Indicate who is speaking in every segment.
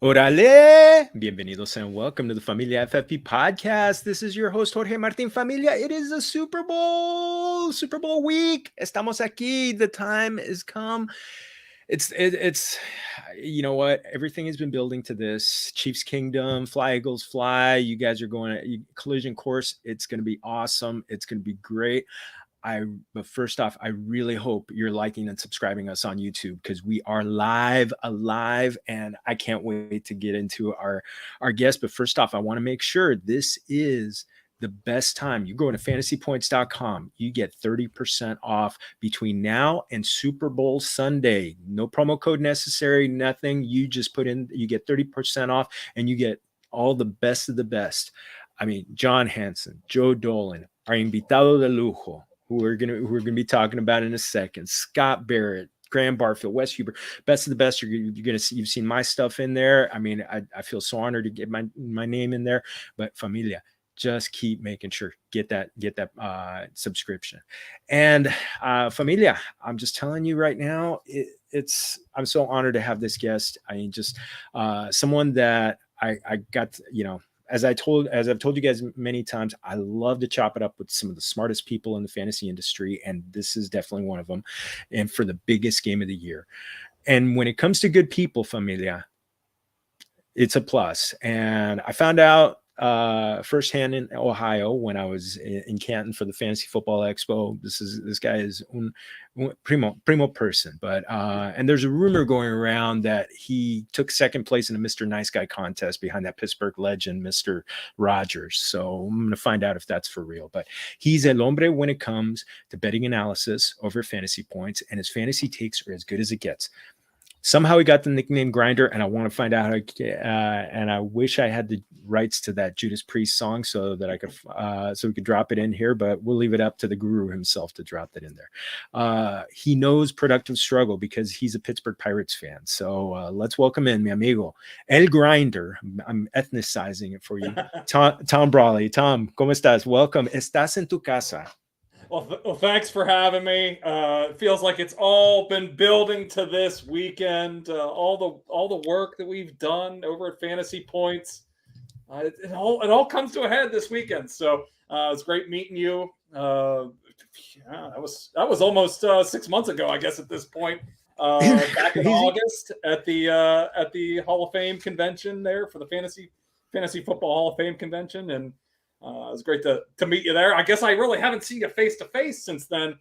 Speaker 1: Orale! Bienvenidos and welcome to the Familia FFB podcast. This is your host, Jorge Martin Familia. It is a Super Bowl week. Estamos aquí. The time has come. It's you know what? Everything has been building to this. Chiefs Kingdom, Fly Eagles Fly. You guys are going to collision course. It's going to be awesome. It's going to be great. But first off, I really hope you're liking and subscribing us on YouTube because we are alive, and I can't wait to get into our guest. But first off, I want to make sure this is the best time. You go to fantasypoints.com, you get 30% off between now and Super Bowl Sunday. No promo code necessary, nothing. You just put in, you get 30% off, and you get all the best of the best. I mean, John Hansen, Joe Dolan, our invitado de lujo, who we're gonna be talking about in a second. Scott Barrett, Graham Barfield, Wes Huber, best of the best. You're gonna see. You've seen my stuff in there. I mean, I feel so honored to get my name in there. But Familia, just keep making sure get that subscription. And Familia, I'm just telling you right now, I'm so honored to have this guest. I mean, just someone that I got, as I've told you guys many times, I love to chop it up with some of the smartest people in the fantasy industry, and this is definitely one of them. And for the biggest game of the year, and when it comes to good people, Familia, it's a plus. And I found out firsthand in Ohio when I was in Canton for the Fantasy Football Expo. This guy is un primo person, but and there's a rumor going around that he took second place in a Mr. Nice Guy contest behind that Pittsburgh legend, Mr. Rogers. So I'm going to find out if that's for real. But he's el hombre when it comes to betting analysis over fantasy points, and his fantasy takes are as good as it gets. Somehow he got the nickname Grinder, and I want to find out how. And I wish I had the rights to that Judas Priest song so that I could, so we could drop it in here. But we'll leave it up to the guru himself to drop that in there. He knows productive struggle because he's a Pittsburgh Pirates fan. So let's welcome in mi amigo El Grinder. I'm ethnicizing it for you, Tom Brolley. Tom, ¿cómo estás? Welcome. Estás en tu casa.
Speaker 2: Well, thanks for having me. It feels like it's all been building to this weekend. All the work that we've done over at Fantasy Points, it all comes to a head this weekend. So it's great meeting you. Yeah, that was almost 6 months ago, I guess, at this point. Back in August at the Hall of Fame convention there for the Fantasy Football Hall of Fame convention, and it was great to meet you there. I guess I really haven't seen you face to face since then.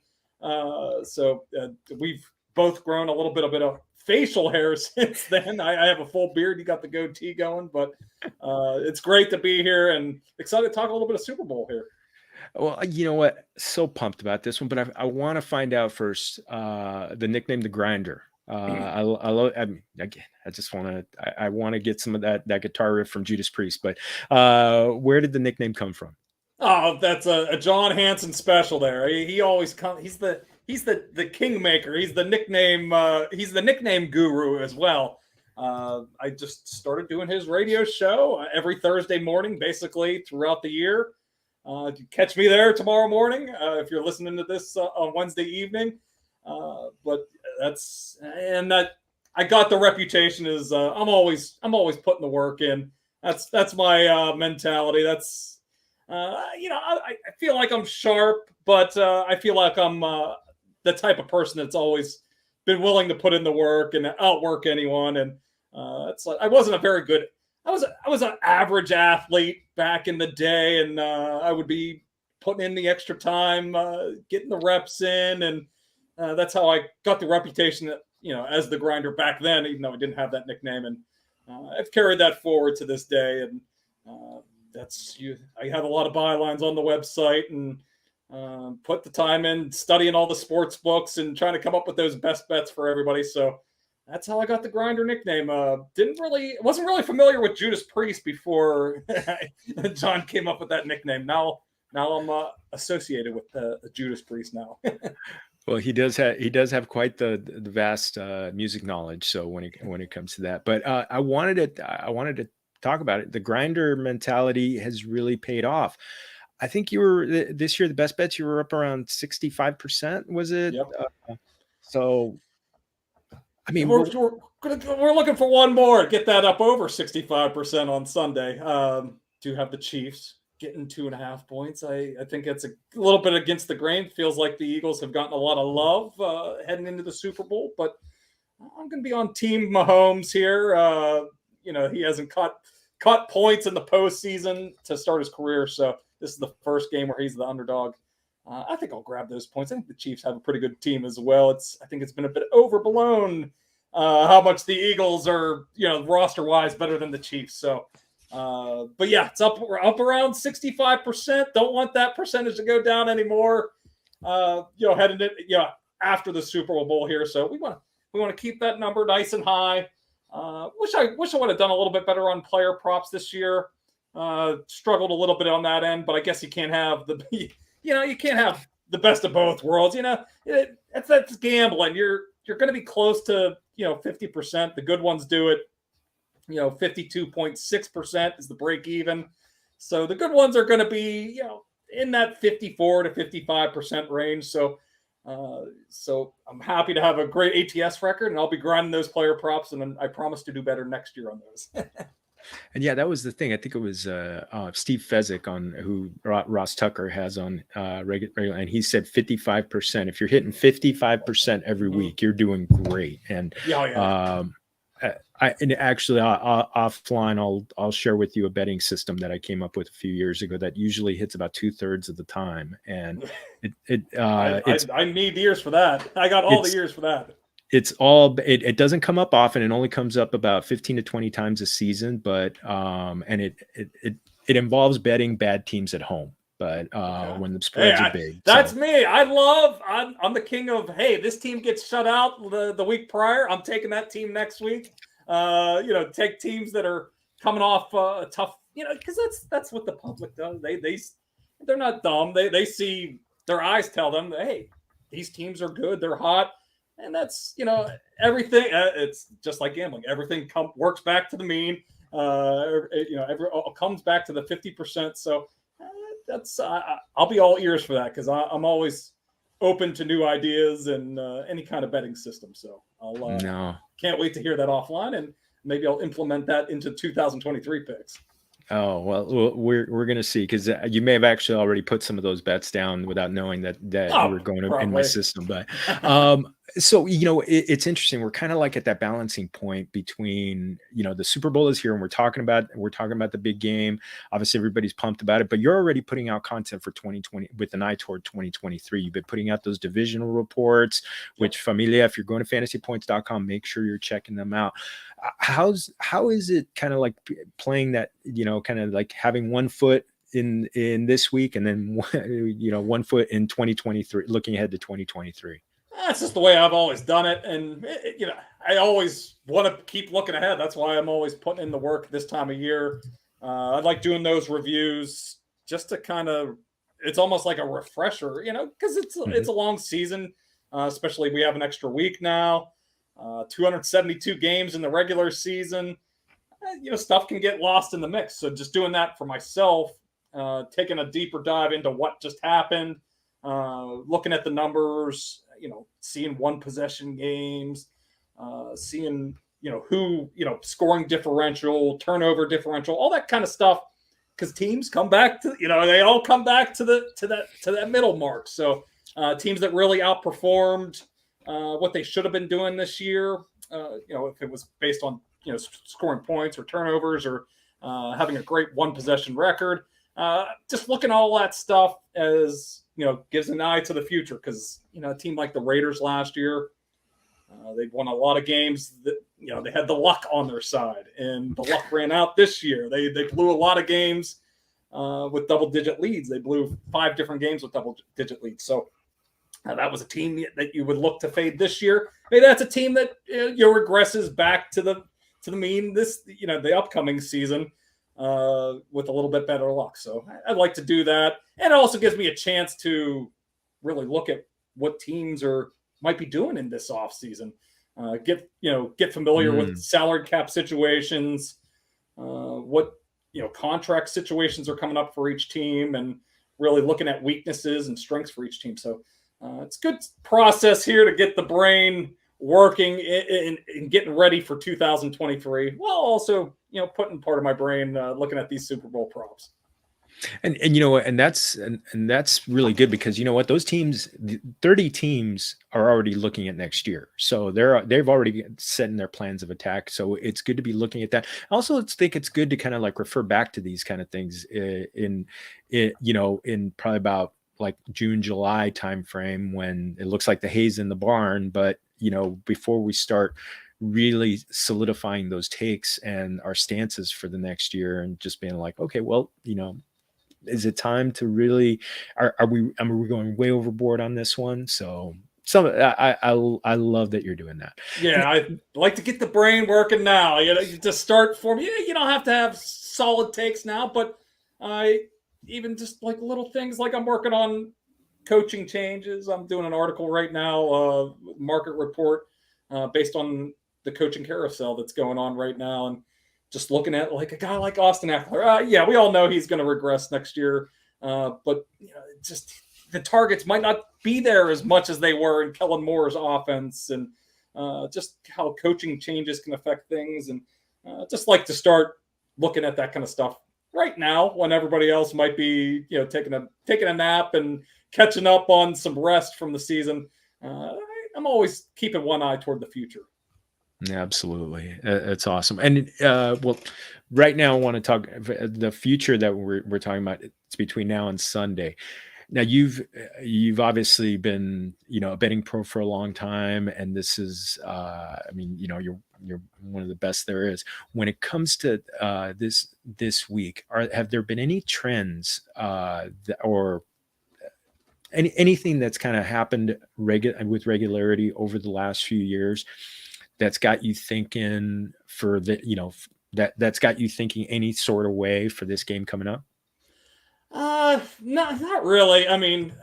Speaker 2: So we've both grown a little bit of facial hair since then. I have a full beard. You got the goatee going, but it's great to be here and excited to talk a little bit of Super Bowl here.
Speaker 1: Well, you know what? So pumped about this one, but I want to find out first the nickname, the Grinder. I love. I mean, again, I just want to. I want to get some of that guitar riff from Judas Priest. But where did the nickname come from?
Speaker 2: Oh, that's a John Hansen special. There, he always comes. He's the kingmaker. He's the nickname guru as well. I just started doing his radio show every Thursday morning, basically throughout the year. Catch me there tomorrow morning if you're listening to this on Wednesday evening. But I got the reputation as I'm always putting the work in. That's my mentality. That's I feel like I'm sharp, but I feel like I'm the type of person that's always been willing to put in the work and outwork anyone. And it's like I wasn't a very good. I was an average athlete back in the day, and I would be putting in the extra time, getting the reps in, and that's how I got the reputation that, as the Grinder back then, even though I didn't have that nickname. And I've carried that forward to this day. And I have a lot of bylines on the website and put the time in studying all the sports books and trying to come up with those best bets for everybody. So that's how I got the Grinder nickname. Wasn't really familiar with Judas Priest before John came up with that nickname. Now I'm associated with the Judas Priest now.
Speaker 1: Well, he does have quite the vast music knowledge. So when it comes to that, but I wanted to talk about it. The Grinder mentality has really paid off. I think you were this year the best bets. You were up around 65%. Was it?
Speaker 2: Yep.
Speaker 1: So I mean,
Speaker 2: we're looking for one more. Get that up over 65% on Sunday. Do have the Chiefs getting 2.5 points. I think it's a little bit against the grain. Feels like the Eagles have gotten a lot of love heading into the Super Bowl, but I'm going to be on Team Mahomes here. He hasn't caught points in the postseason to start his career, so this is the first game where he's the underdog. I think I'll grab those points. I think the Chiefs have a pretty good team as well. I think it's been a bit overblown how much the Eagles are, roster-wise better than the Chiefs. So, but yeah, it's up around 65%. Don't want that percentage to go down anymore. Heading after the Super Bowl here. So we want to keep that number nice and high. Wish I would have done a little bit better on player props this year. Struggled a little bit on that end, but I guess you can't have you can't have the best of both worlds. That's gambling. You're going to be close to 50%. The good ones do it. 52.6% is the break even. So the good ones are going to be in that 54 to 55% range. So I'm happy to have a great ATS record, and I'll be grinding those player props, and I promise to do better next year on those.
Speaker 1: And yeah, that was the thing. I think it was Steve Fezzik who Ross Tucker has on regular, and he said 55%. If you're hitting 55% every week, you're doing great. And offline, I'll share with you a betting system that I came up with a few years ago that usually hits about 2/3 of the time. And
Speaker 2: I need ears for that. I got all the ears for that.
Speaker 1: It doesn't come up often. It only comes up about 15 to 20 times a season, but and it involves betting bad teams at home. But when the spreads are big,
Speaker 2: that's me. I'm the king of, hey, this team gets shut out the week prior. I'm taking that team next week. Take teams that are coming off a tough, because that's what the public does. They're not dumb. They see, their eyes tell them, hey, these teams are good. They're hot. And that's, everything. It's just like gambling. Everything works back to the mean. Comes back to the 50%. So that's I'll be all ears for that, because I'm always open to new ideas and any kind of betting system. So can't wait to hear that offline, and maybe I'll implement that into 2023 picks.
Speaker 1: Oh, well, we're going to see, because you may have actually already put some of those bets down without knowing that you were going in my system. But so, it's interesting. We're kind of like at that balancing point between, the Super Bowl is here, and we're talking about the big game. Obviously, everybody's pumped about it, but you're already putting out content for 2020 with an eye toward 2023. You've been putting out those divisional reports, which Familia, if you're going to fantasypoints.com, make sure you're checking them out. How is it kind of like playing that, kind of like having one foot in this week, and then, one foot in 2023, looking ahead to 2023?
Speaker 2: That's just the way I've always done it. And, I always want to keep looking ahead. That's why I'm always putting in the work this time of year. I like doing those reviews just to kind of, it's almost like a refresher, because it's a long season, especially we have an extra week now. 272 games in the regular season. Stuff can get lost in the mix. So just doing that for myself, taking a deeper dive into what just happened, looking at the numbers, seeing one possession games, seeing, who, scoring differential, turnover differential, all that kind of stuff. Because teams come back to, they all come back to that middle mark. So teams that really outperformed what they should have been doing this year, if it was based on, scoring points or turnovers or having a great one possession record, just looking at all that stuff as, gives an eye to the future. Because, a team like the Raiders last year, they won a lot of games that, they had the luck on their side, and the luck ran out this year. They blew a lot of games with double-digit leads. They blew 5 different games with double-digit leads. So that was a team that you would look to fade this year. Maybe that's a team that regresses back to the mean this, the upcoming season with a little bit better luck. So I'd like to do that. And it also gives me a chance to really look at what teams might be doing in this offseason. Get familiar with salary cap situations, what, contract situations are coming up for each team, and really looking at weaknesses and strengths for each team. So it's good process here to get the brain working in getting ready for 2023, while also, putting part of my brain looking at these Super Bowl props.
Speaker 1: And that's really good, because you know what, those teams, 30 teams are already looking at next year, so they've already set in their plans of attack. So it's good to be looking at that. Also, think it's good to kind of like refer back to these kind of things in probably about like June, July timeframe, when it looks like the hay's in the barn, but before we start really solidifying those takes and our stances for the next year, and just being like, okay, well, is it time to really, are we going way overboard on this one? So I love that you're doing that.
Speaker 2: Yeah, I like to get the brain working now. To start form. You don't have to have solid takes now, but I even just like little things, like I'm working on coaching changes. I'm doing an article right now, market report, based on the coaching carousel that's going on right now, and just looking at like a guy like Austin Eckler. Yeah, we all know he's going to regress next year, but just the targets might not be there as much as they were in Kellen Moore's offense, and just how coaching changes can affect things, and just like to start looking at that kind of stuff right now, when everybody else might be taking a nap and catching up on some rest from the season. I'm always keeping one eye toward the future.
Speaker 1: Yeah, absolutely. It's awesome. And well, right now I want to talk the future that we're talking about. It's between now and Sunday. Now you've obviously been a betting pro for a long time, and this is you're one of the best there is when it comes to this week. Have there been any trends or anything that's kind of happened with regularity over the last few years that's got you thinking that's got you thinking any sort of way for this game coming up?
Speaker 2: Not really. I mean,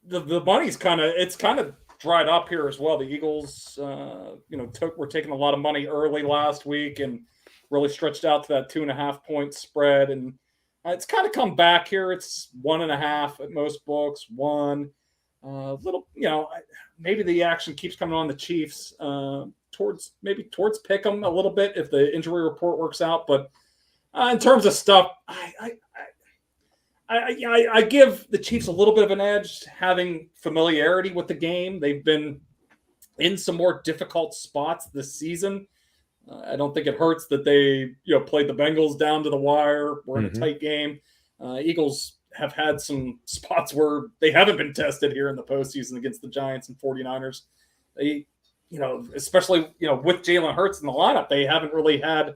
Speaker 2: the money's kind of dried up here as well. The Eagles, were taking a lot of money early last week and really stretched out to that 2.5 point spread, and it's kind of come back here. It's 1.5 at most books. One, maybe the action keeps coming on the Chiefs towards pick'em a little bit if the injury report works out. But in terms of stuff, I give the Chiefs a little bit of an edge, having familiarity with the game. They've been in some more difficult spots this season. I don't think it hurts that they played the Bengals down to the wire. We're in a tight game. Eagles have had some spots where they haven't been tested here in the postseason against the Giants and 49ers. They, especially with Jalen Hurts in the lineup, they haven't really had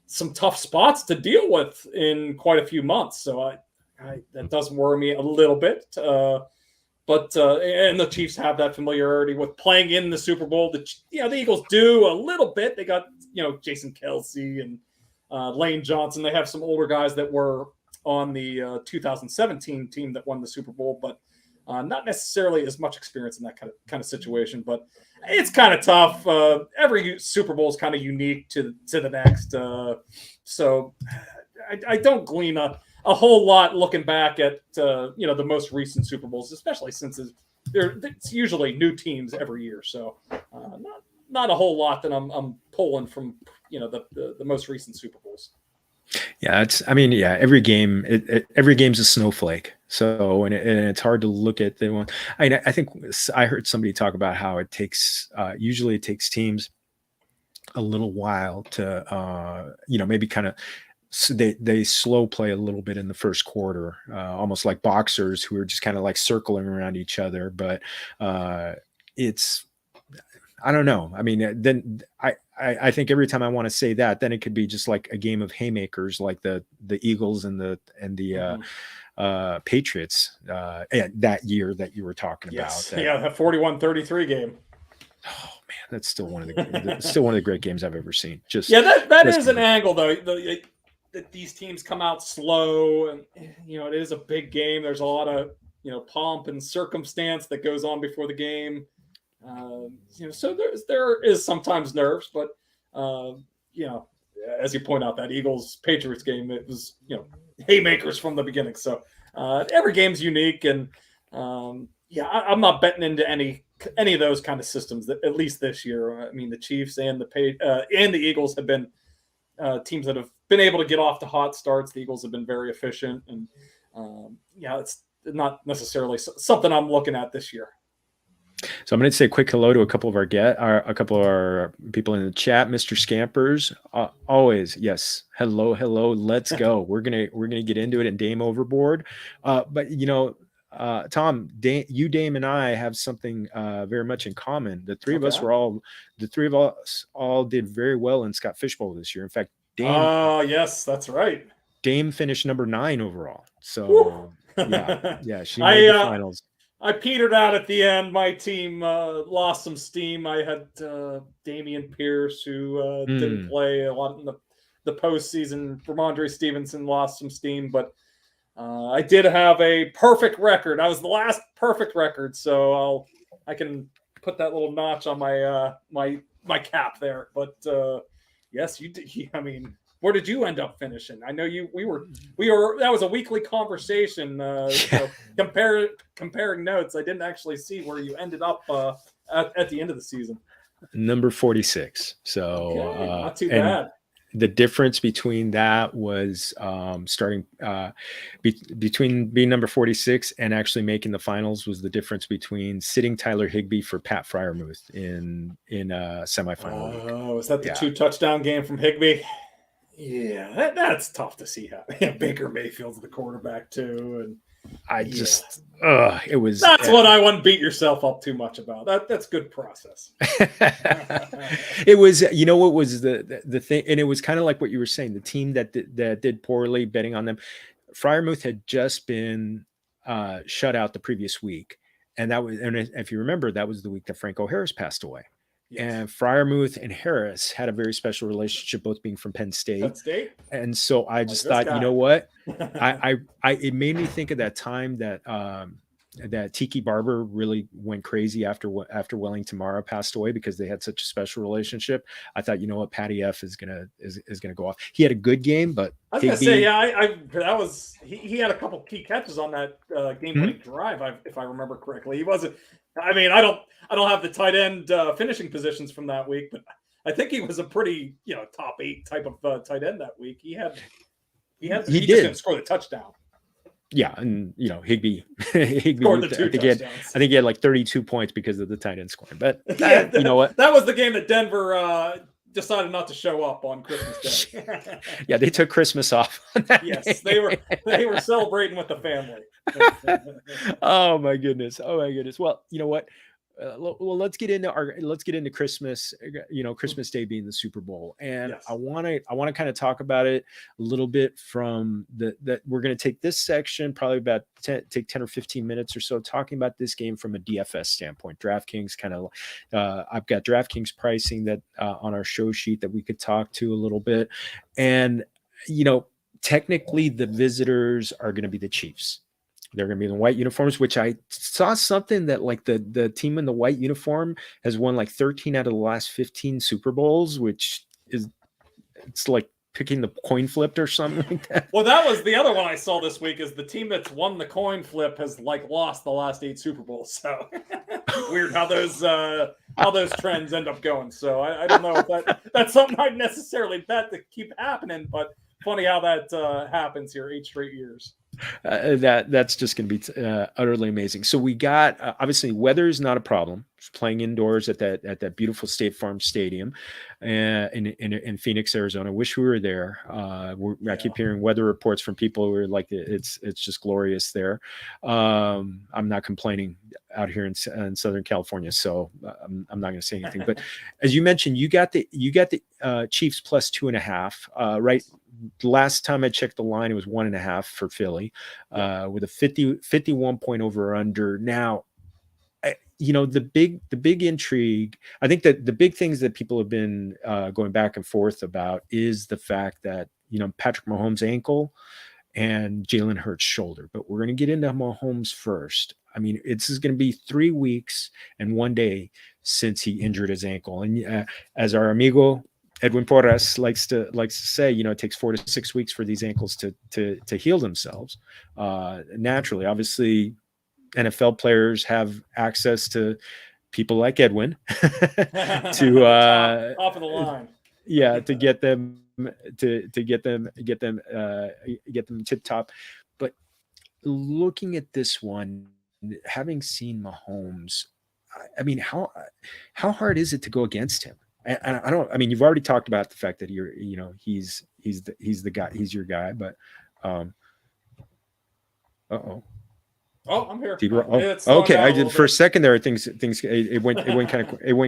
Speaker 2: some tough spots to deal with in quite a few months. So that does worry me a little bit. But the Chiefs have that familiarity with playing in the Super Bowl. The Eagles do a little bit. They got Jason Kelce and Lane Johnson. They have some older guys that were on the 2017 team that won the Super Bowl, but not necessarily as much experience in that kind of situation. But it's kind of tough. Every Super Bowl is kind of unique to the next. So I don't glean a whole lot looking back at the most recent Super Bowls, especially since it's usually new teams every year. So not a whole lot that I'm pulling from the most recent Super Bowls.
Speaker 1: Yeah, every game's a snowflake. So and it's hard to look at the one. I think I heard somebody talk about how it takes usually it takes teams a little while to maybe kind of. So they slow play a little bit in the first quarter, almost like boxers who are just kind of like circling around each other. But it's, I don't know. I mean, then I think every time I want to say that, then it could be just like a game of haymakers, like the Eagles and the Patriots that year that you were talking about.
Speaker 2: That 41-33 game.
Speaker 1: Oh man, that's still one of the great games I've ever seen.
Speaker 2: That is an angle though. That these teams come out slow, and it is a big game. There's a lot of pomp and circumstance that goes on before the game. So there is sometimes nerves, but as you point out, that Eagles Patriots game, it was haymakers from the beginning. So every game's unique, and Yeah, I'm not betting into any of those kind of systems that, at least this year. I mean, the Chiefs and the Eagles have been teams that have been able to get off to hot starts. The Eagles have been very efficient, and yeah, it's not necessarily something I'm looking at this year.
Speaker 1: So I'm going to say a quick hello to a couple of a couple of our people in the chat. Mr. Scampers, always yes, hello, let's go. We're gonna get into it and Dame overboard, but Tom, Dame, and I have something very much in common. The three of us all did very well in Scott Fishbowl this year. In fact, Dame.
Speaker 2: Oh, yes, that's right.
Speaker 1: Dame finished number 9 overall. So yeah, she made the finals.
Speaker 2: I petered out at the end. My team lost some steam. I had Damian Pierce, who didn't play a lot in the postseason. Ramondre Stevenson lost some steam, but I did have a perfect record. I was the last perfect record, so I can put that little notch on my my cap there. But yes, you did. I mean, where did you end up finishing? I know we were that was a weekly conversation. Comparing notes. I didn't actually see where you ended up at the end of the season.
Speaker 1: Number 46. So
Speaker 2: okay, not too bad.
Speaker 1: The difference between that was starting between being number 46 and actually making the finals was the difference between sitting Tyler Higbee for Pat Freiermuth in a semifinal week.
Speaker 2: Oh, is that the 2 touchdown game from Higbee? Yeah, that's tough to see how Baker Mayfield's the quarterback too, and it was. That's what I wouldn't beat yourself up too much about. That's good process.
Speaker 1: It was, what was the thing, and it was kind of like what you were saying. The team that did poorly, betting on them. Freiermuth had just been shut out the previous week, and if you remember, that was the week that Franco Harris passed away. Yes. And Freiermuth and Harris had a very special relationship, both being from Penn State. And so I just thought, you know what? It made me think of that time that that Tiki Barber really went crazy after Wellington Mara passed away, because they had such a special relationship. I thought, you know what, Patty F is gonna go off. He had a good game, but
Speaker 2: I was gonna say, he had a couple key catches on that game-winning drive, if I remember correctly. He wasn't. I mean, I don't have the tight end finishing positions from that week, but I think he was a pretty top 8 type of tight end that week. He just didn't score the touchdown.
Speaker 1: Yeah, and Higbee scored the 2 touchdowns. I think he had like 32 points because of the tight end scoring. But you know what?
Speaker 2: That was the game that Denver decided not to show up on Christmas Day.
Speaker 1: Yeah, they took Christmas off on that
Speaker 2: yes, day. they were celebrating with the family.
Speaker 1: Oh my goodness. Well, you know what? Let's get into Christmas. Christmas Day being the Super Bowl, and yes. I want to kind of talk about it a little bit from that we're going to take this section probably about 10 or 15 minutes or so talking about this game from a DFS standpoint. DraftKings I've got DraftKings pricing that on our show sheet that we could talk to a little bit, and technically the visitors are going to be the Chiefs. They're going to be in the white uniforms, which I saw something that like the team in the white uniform has won like 13 out of the last 15 Super Bowls, which it's like picking the coin flip or something like that.
Speaker 2: Well, that was the other one I saw this week, is the team that's won the coin flip has like lost the last 8 Super Bowls. So weird how those trends end up going. So I don't know if that's something I'd necessarily bet to keep happening, but funny how that happens here 8 straight years.
Speaker 1: That's just going to be utterly amazing. So we got obviously weather is not a problem. Just playing indoors at that beautiful State Farm Stadium in Phoenix, Arizona. Wish we were there. I keep hearing weather reports from people who are like, it's just glorious there. I'm not complaining out here in Southern California, so I'm not going to say anything. But as you mentioned, you got the Chiefs plus 2.5, right? Last time I checked the line, it was 1.5 for Philly, with a 51 point over or under. Now, the big intrigue, I think that the big things that people have been going back and forth about is the fact that, Patrick Mahomes' ankle and Jalen Hurts' shoulder. But we're going to get into Mahomes first. I mean, this is going to be 3 weeks and 1 day since he injured his ankle. And as our amigo Edwin Porras likes to say, it takes 4 to 6 weeks for these ankles to heal themselves naturally. Obviously, NFL players have access to people like Edwin to
Speaker 2: top of the line.
Speaker 1: Yeah, to get them get them tip top. But looking at this one, having seen Mahomes, I mean, how hard is it to go against him? I don't. I mean, you've already talked about the fact that he's the guy, he's your guy. But
Speaker 2: Oh, I'm here.
Speaker 1: Okay. I did for a second there. Things it went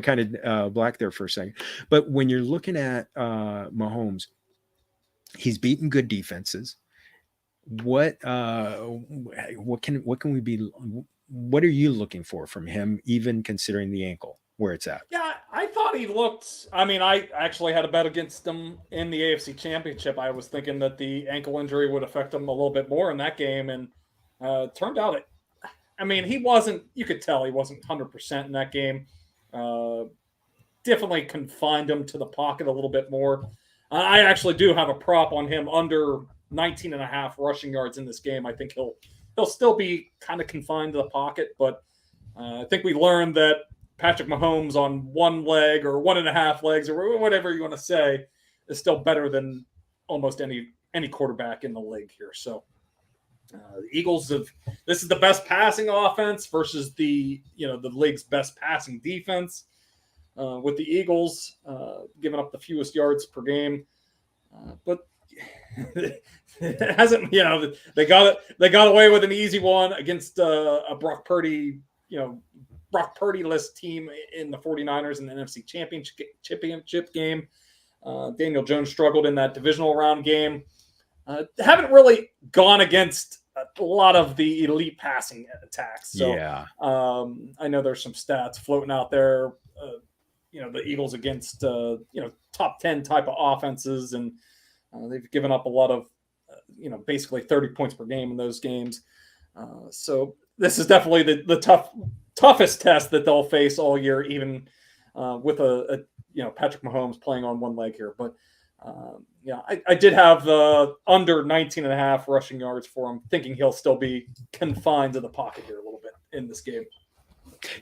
Speaker 1: kind of black there for a second. But when you're looking at Mahomes, he's beaten good defenses. What can we be? What are you looking for from him, even considering the ankle where it's at?
Speaker 2: Yeah, I thought he looked. I mean, I actually had a bet against him in the AFC Championship. I was thinking that the ankle injury would affect him a little bit more in that game, and turned out it. I mean, he wasn't. You could tell he wasn't 100% in that game. Definitely confined him to the pocket a little bit more. I actually do have a prop on him under 19.5 rushing yards in this game. I think he'll still be kind of confined to the pocket, but I think we learned that Patrick Mahomes on one leg or 1.5 legs or whatever you want to say is still better than almost any quarterback in the league here. So the Eagles this is the best passing offense versus the league's best passing defense. With the Eagles giving up the fewest yards per game, but it hasn't. They got away with an easy one against a Brock Purdy-less team in the 49ers in the NFC Championship game. Daniel Jones struggled in that divisional round game. Haven't really gone against a lot of the elite passing attacks. So
Speaker 1: yeah.
Speaker 2: I know there's some stats floating out there. The Eagles against top 10 type of offenses, and they've given up a lot of basically 30 points per game in those games. So this is definitely the toughest test that they'll face all year, even with a Patrick Mahomes playing on one leg here. But I did have under 19.5 rushing yards for him, thinking he'll still be confined to the pocket here a little bit in this game.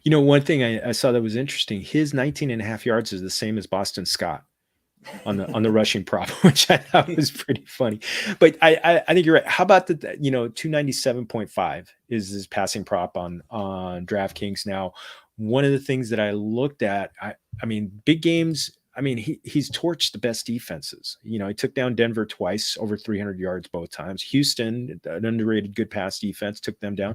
Speaker 1: One thing I saw that was interesting, his 19.5 yards is the same as Boston Scott on the rushing prop, which I thought was pretty funny. But I think you're right. How about the 297.5 is his passing prop on DraftKings. Now, one of the things that I looked at, I mean, big games, I mean, he's torched the best defenses. He took down Denver twice, over 300 yards both times. Houston, an underrated good pass defense, took them down.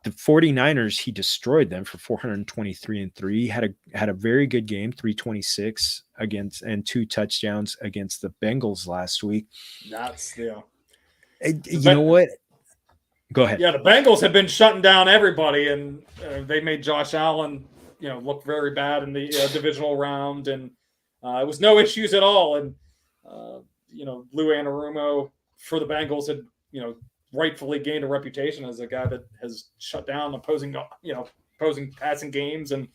Speaker 1: The 49ers, he destroyed them for 423-3. Had a very good game, 326 against, and 2 touchdowns against the Bengals last week.
Speaker 2: That's
Speaker 1: you know what? Go ahead.
Speaker 2: Yeah, the Bengals have been shutting down everybody, and they made Josh Allen, look very bad in the divisional round, and it was no issues at all. And Lou Anarumo for the Bengals had rightfully gained a reputation as a guy that has shut down opposing passing games and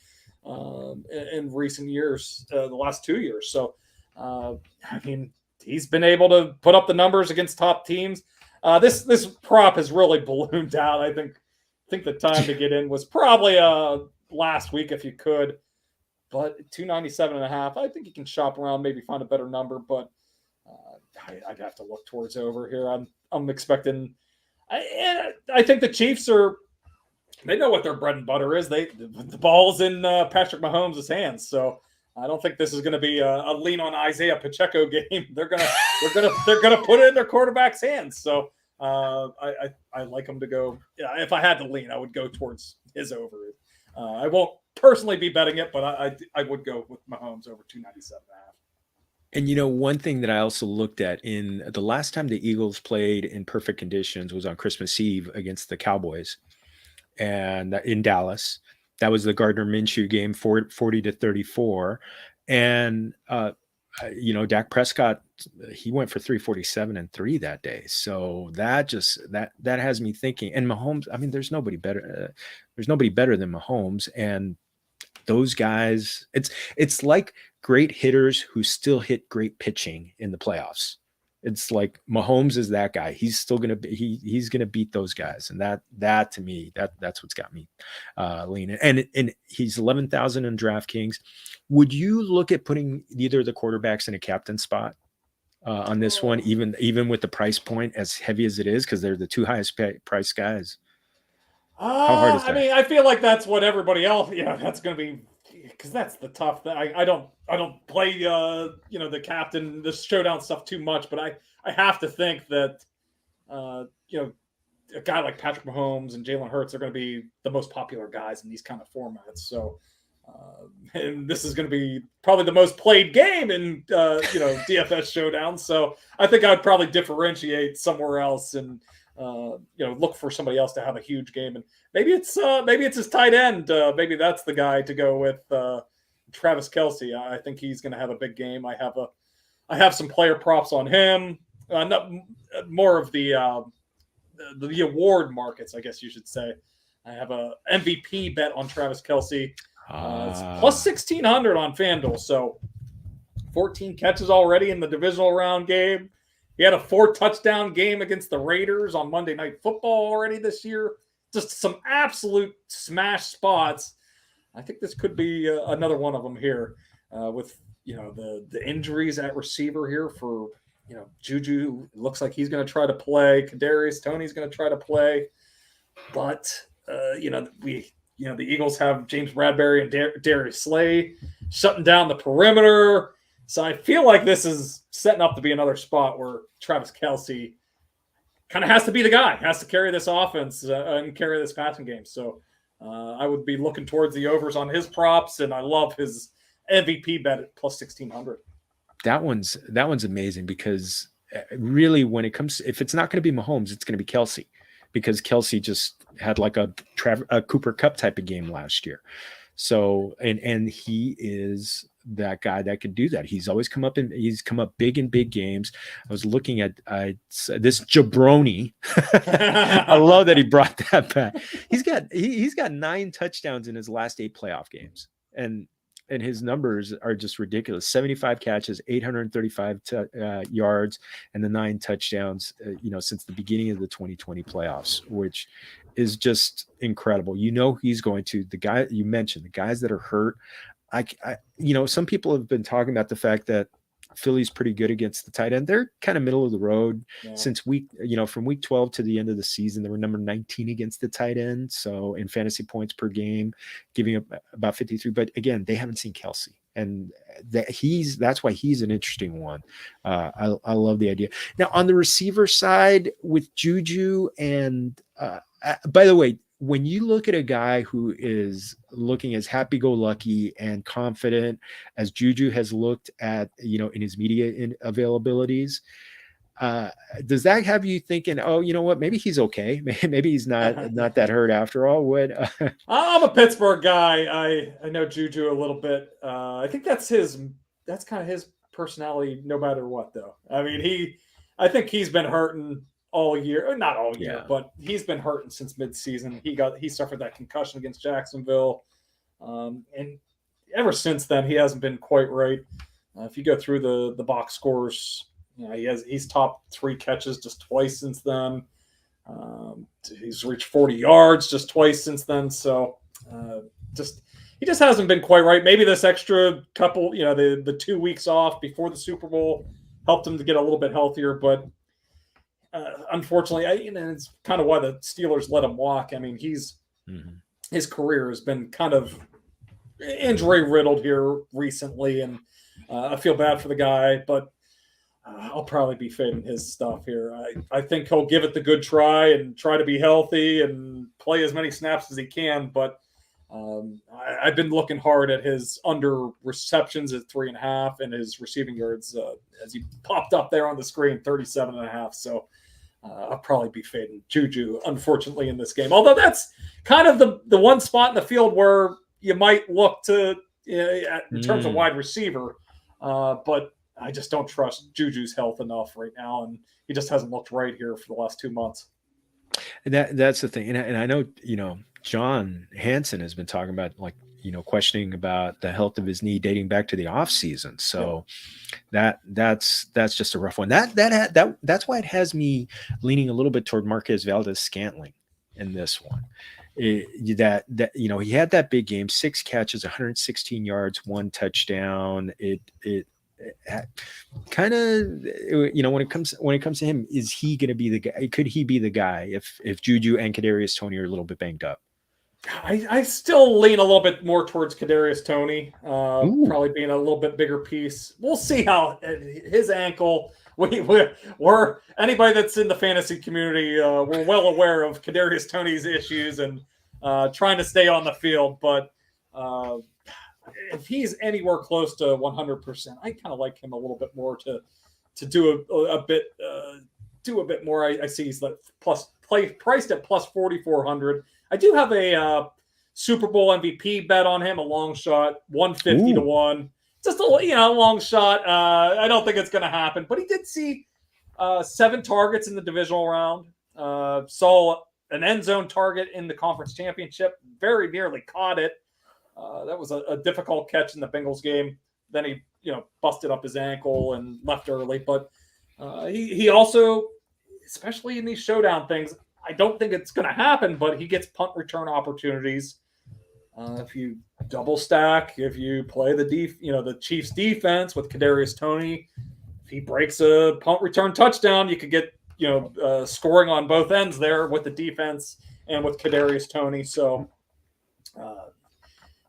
Speaker 2: in recent years, the last 2 years. So, I mean, he's been able to put up the numbers against top teams. This prop has really ballooned out. I think the time to get in was probably last week if you could, but 297.5. I think you can shop around, maybe find a better number, but I'd have to look towards over here. I'm expecting. I think the Chiefs they know what their bread and butter is. The ball's in Patrick Mahomes' hands, so I don't think this is going to be a lean on Isaiah Pacheco game. They're gonna put it in their quarterback's hands. So I like them to go. Yeah, if I had to lean, I would go towards his over. I won't personally be betting it, but I would go with Mahomes over 297.5.
Speaker 1: And one thing that I also looked at in the last time the Eagles played in perfect conditions was on Christmas Eve against the Cowboys, and in Dallas. That was the Gardner Minshew game, 40-34, and Dak Prescott, he went for 347 and 3 that day. So that has me thinking. And Mahomes, I mean, there's nobody better. There's nobody better than Mahomes, and those guys. It's like great hitters who still hit great pitching in the playoffs. It's like Mahomes is that guy. He's still gonna be he's gonna beat those guys, and that to me that's what's got me leaning. And he's 11,000 in DraftKings. Would you look at putting either of the quarterbacks in a captain spot on this one, even with the price point as heavy as it is, because they're the two highest price guys? How hard is that?
Speaker 2: I mean, I feel like that's what everybody else. Yeah, that's going to be because that's the tough. I don't play the captain, the showdown stuff too much, but I have to think that a guy like Patrick Mahomes and Jalen Hurts are going to be the most popular guys in these kind of formats. So, and this is going to be probably the most played game in DFS showdown. So I think I'd probably differentiate somewhere else and look for somebody else to have a huge game. And maybe it's his tight end. Maybe that's the guy to go with. Travis Kelce. I think he's going to have a big game. I have some player props on him. Not more of the award markets, I guess you should say. I have a MVP bet on Travis Kelce. It's plus 1,600 on FanDuel. So 14 catches already in the divisional round game. He had a 4-touchdown game against the Raiders on Monday Night Football already this year. Just some absolute smash spots. I think this could be another one of them here with the injuries at receiver here for Juju. Looks like he's going to try to play. Kadarius Toney's going to try to play, but the Eagles have James Bradbury and Darius Slay shutting down the perimeter. So I feel like this is setting up to be another spot where Travis Kelce kind of has to be the guy, has to carry this offense and carry this passing game. So I would be looking towards the overs on his props, and I love his MVP bet at plus 1,600.
Speaker 1: That one's amazing because really when it comes, if it's not going to be Mahomes, it's going to be Kelce, because Kelce just had like a Cooper Kupp type of game last year. So, and he is that guy that could do that. He's always come up big in big games. I was looking at this jabroni. I love that he brought that back. He's got 9 touchdowns in his last 8 playoff games. And his numbers are just ridiculous. 75 catches, 835 yards, and the 9 touchdowns, since the beginning of the 2020 playoffs, which is just incredible. He's going to, the guy you mentioned, the guys that are hurt. Some people have been talking about the fact that Philly's pretty good against the tight end. They're kind of middle of the road since from week 12 to the end of the season. They were number 19 against the tight end. So in fantasy points per game, giving up about 53. But again, they haven't seen Kelce, and that's why he's an interesting one. I love the idea. Now on the receiver side with Juju and by the way, when you look at a guy who is looking as happy-go-lucky and confident as Juju has looked at, in his media availabilities, does that have you thinking, oh, you know what, maybe he's okay. Maybe he's not that hurt after all?
Speaker 2: I'm a Pittsburgh guy. I know Juju a little bit. I think that's kind of his personality no matter what, though. I mean, I think he's been hurting all year, not all year, but he's been hurting since midseason. He suffered that concussion against Jacksonville, and ever since then he hasn't been quite right. If you go through the box scores, he's topped 3 catches just twice since then. He's reached 40 yards just twice since then. So he just hasn't been quite right. Maybe this extra couple, the 2 weeks off before the Super Bowl helped him to get a little bit healthier, but. Unfortunately, it's kind of why the Steelers let him walk. I mean, his career has been kind of injury riddled here recently, and I feel bad for the guy, but I'll probably be fading his stuff here. I think he'll give it the good try and try to be healthy and play as many snaps as he can, but I've been looking hard at his under receptions at 3.5 and his receiving yards as he popped up there on the screen, 37.5. So I'll probably be fading Juju, unfortunately, in this game. Although that's kind of the one spot in the field where you might look to in terms of wide receiver, but I just don't trust Juju's health enough right now, and he just hasn't looked right here for the last 2 months.
Speaker 1: That's the thing, and I know John Hansen has been talking about, like, questioning about the health of his knee dating back to the offseason. So that's just a rough one. That's why it has me leaning a little bit toward Marquez Valdes-Scantling in this one. He had that big game, 6 catches, 116 yards, 1 touchdown. It kind of, when it comes to him, is he going to be the guy? Could he be the guy if Juju and Kadarius Toney are a little bit banged up?
Speaker 2: I still lean a little bit more towards Kadarius Toney, probably being a little bit bigger piece. We'll see how his ankle. We're anybody that's in the fantasy community. We're well aware of Kadarius Toney's issues and trying to stay on the field. But if he's anywhere close to 100%, I kind of like him a little bit more to do a bit more. I see he's like priced at plus 4,400. I do have a Super Bowl MVP bet on him, a long shot, 150 to 1. Just a long shot. I don't think it's going to happen, but he did see 7 targets in the divisional round. Saw an end zone target in the conference championship. Very nearly caught it. That was a difficult catch in the Bengals game. Then he busted up his ankle and left early. But he also, especially in these showdown things, I don't think it's going to happen, but he gets punt return opportunities. If you double stack, if you play the Chiefs defense with Kadarius Toney, if he breaks a punt return touchdown, you could get scoring on both ends there with the defense and with Kadarius Toney. So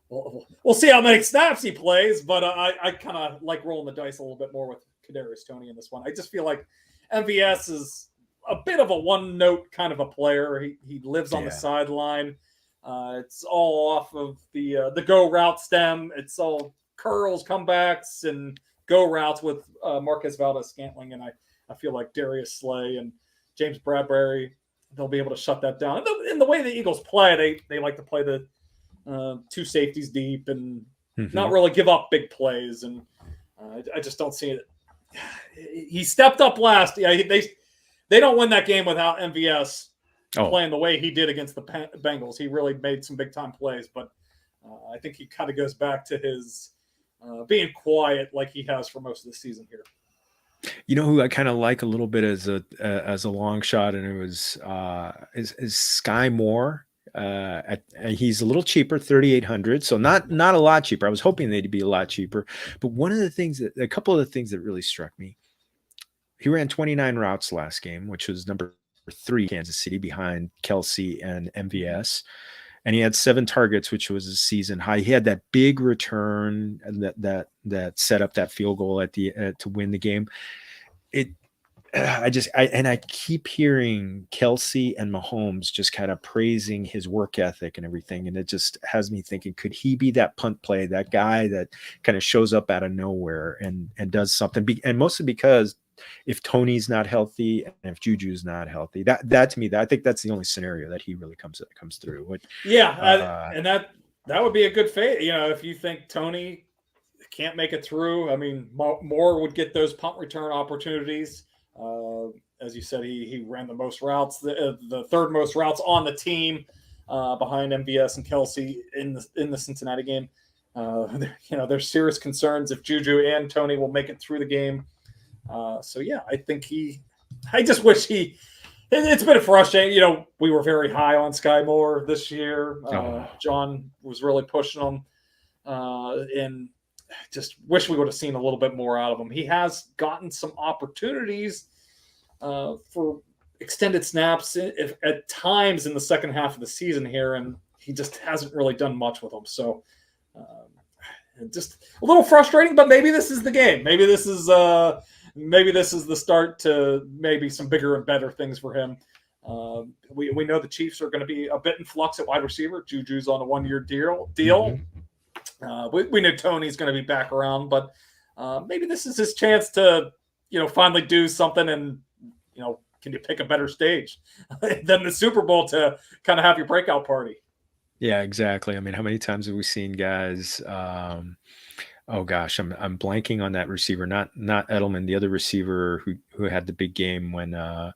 Speaker 2: we'll see how many snaps he plays, but I kind of like rolling the dice a little bit more with Kadarius Toney in this one. I just feel like MVS is a bit of a one-note kind of a player. He lives on the sideline. It's all off of the go route stem. It's all curls, comebacks, and go routes with Marquez Valdes-Scantling. And I feel like Darius Slay and James Bradbury, they'll be able to shut that down. And the way the Eagles play, they like to play the 2 safeties deep and not really give up big plays. And I just don't see it. He stepped up last. Yeah, they don't win that game without MVS playing the way he did against the Bengals. He really made some big-time plays, but I think he kind of goes back to his being quiet like he has for most of the season here.
Speaker 1: You know who I kind of like a little bit as a long shot, and it was is Sky Moore. He's a little cheaper, 3,800, so not a lot cheaper. I was hoping they'd be a lot cheaper, but a couple of the things that really struck me. He ran 29 routes last game, which was number 3 Kansas City behind Kelsey and MVS. And he had 7 targets, which was a season high. He had that big return that set up that field goal to win the game. I keep hearing Kelsey and Mahomes just kind of praising his work ethic and everything. And it just has me thinking, could he be that punt play, that guy that kind of shows up out of nowhere and does something? And mostly because if Tony's not healthy and if Juju's not healthy, that to me, I think that's the only scenario that he really comes through.
Speaker 2: And that would be a good fate. If you think Tony can't make it through, I mean, Moore would get those punt return opportunities. As you said, he ran the most routes, the 3rd most routes on the team, behind MVS and Kelsey in the Cincinnati game. There's serious concerns if Juju and Tony will make it through the game. I think I just wish it's been frustrating. We were very high on Sky Moore this year. John was really pushing him, and just wish we would have seen a little bit more out of him. He has gotten some opportunities for extended snaps at times in the second half of the season here, and he just hasn't really done much with them. So just a little frustrating, but maybe this is the game. Maybe this is the start to maybe some bigger and better things for him. We know the Chiefs are going to be a bit in flux at wide receiver. Juju's on a 1-year deal. We know Tony's going to be back around, but maybe this is his chance to, finally do something. And, can you pick a better stage than the Super Bowl to kind of have your breakout party?
Speaker 1: Yeah, exactly. I mean, how many times have we seen guys? Oh gosh, I'm blanking on that receiver. Not Edelman, the other receiver who had the big game when. Oh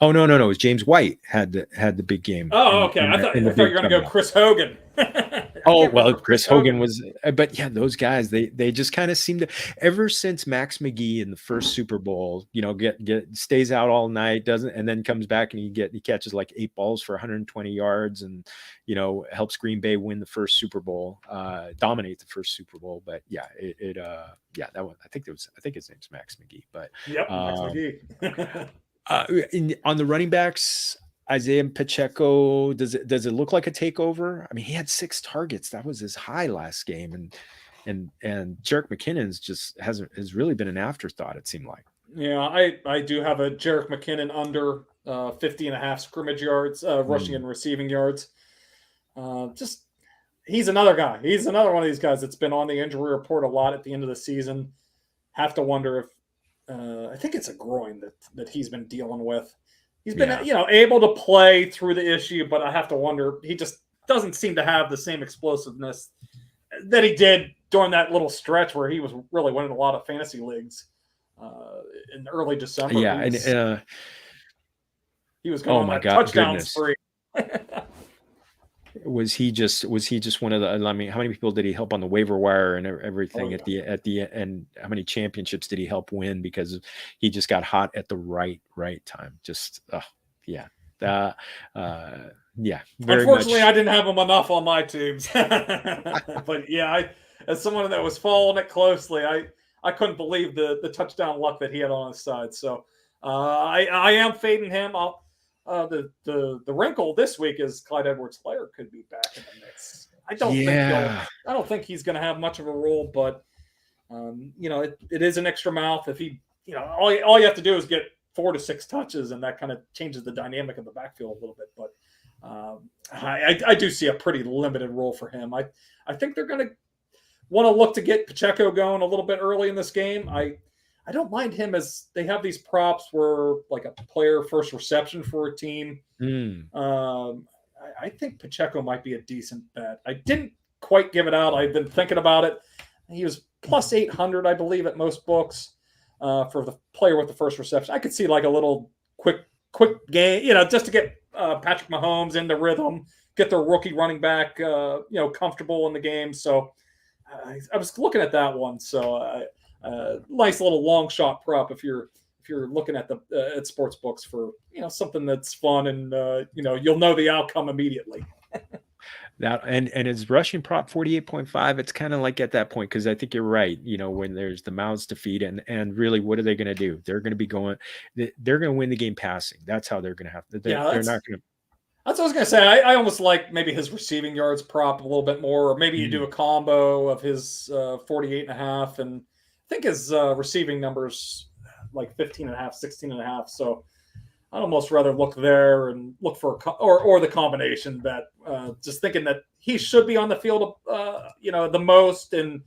Speaker 1: no! It was James White had the big game.
Speaker 2: Oh, okay. I thought you were going to go Chris Hogan.
Speaker 1: Oh,
Speaker 2: can't
Speaker 1: well,
Speaker 2: remember.
Speaker 1: Chris Hogan was, but yeah, those guys, they just kind of seem to, ever since Max McGee in the first Super Bowl, get stays out all night, doesn't, and then comes back and he catches like 8 balls for 120 yards and, helps Green Bay win the first Super Bowl, dominate the first Super Bowl. But yeah, that one, I think his name's Max McGee, but
Speaker 2: Yep, Max McGee.
Speaker 1: on the running backs, Isaiah Pacheco, does it look like a takeover? I mean, he had 6 targets. That was his high last game, and Jerick McKinnon's just has really been an afterthought, it seemed like.
Speaker 2: Yeah, I do have a Jerick McKinnon under 50 and a half scrimmage yards, rushing and receiving yards. Just he's another guy. He's another one of these guys that's been on the injury report a lot at the end of the season. Have to wonder if I think it's a groin that he's been dealing with. He's been, able to play through the issue, but I have to wonder, he just doesn't seem to have the same explosiveness that he did during that little stretch where he was really winning a lot of fantasy leagues in early December.
Speaker 1: Yeah,
Speaker 2: he was going on a touchdown spree.
Speaker 1: Was he just one of the? I mean, how many people did he help on the waiver wire and everything at the end? How many championships did he help win because he just got hot at the right time? Just yeah.
Speaker 2: Unfortunately, I didn't have him enough on my teams, but yeah, as someone that was following it closely, I couldn't believe the touchdown luck that he had on his side. So I am fading him. The wrinkle this week is Clyde Edwards-Helaire could be back in the mix. I don't think he's going to have much of a role, but it is an extra mouth. If he, all you have to do is get 4 to 6 touches, and that kind of changes the dynamic of the backfield a little bit. But I do see a pretty limited role for him. I think they're going to want to look to get Pacheco going a little bit early in this game. I don't mind him as they have these props where like a player first reception for a team. I think Pacheco might be a decent bet. I didn't quite give it out. I've been thinking about it. He was plus 800, I believe, at most books for the player with the first reception. I could see like a little quick game, just to get Patrick Mahomes in the rhythm, get their rookie running back, comfortable in the game. So I was looking at that one. So nice little long shot prop if you're looking at at sports books for something that's fun and you'll know the outcome immediately.
Speaker 1: That and his rushing prop 48.5, it's kind of like at that point, because I think you're right, when there's the mouths to feed and really what are they going to do? They're going to win the game passing. That's how they're going to have to. They're not going to. That's
Speaker 2: what I was going to say. I almost like maybe his receiving yards prop a little bit more, or maybe you do a combo of his 48.5 and I think his receiving numbers like 15.5, 16.5. So I'd almost rather look there and look for or the combination bet. Just thinking that he should be on the field, the most, and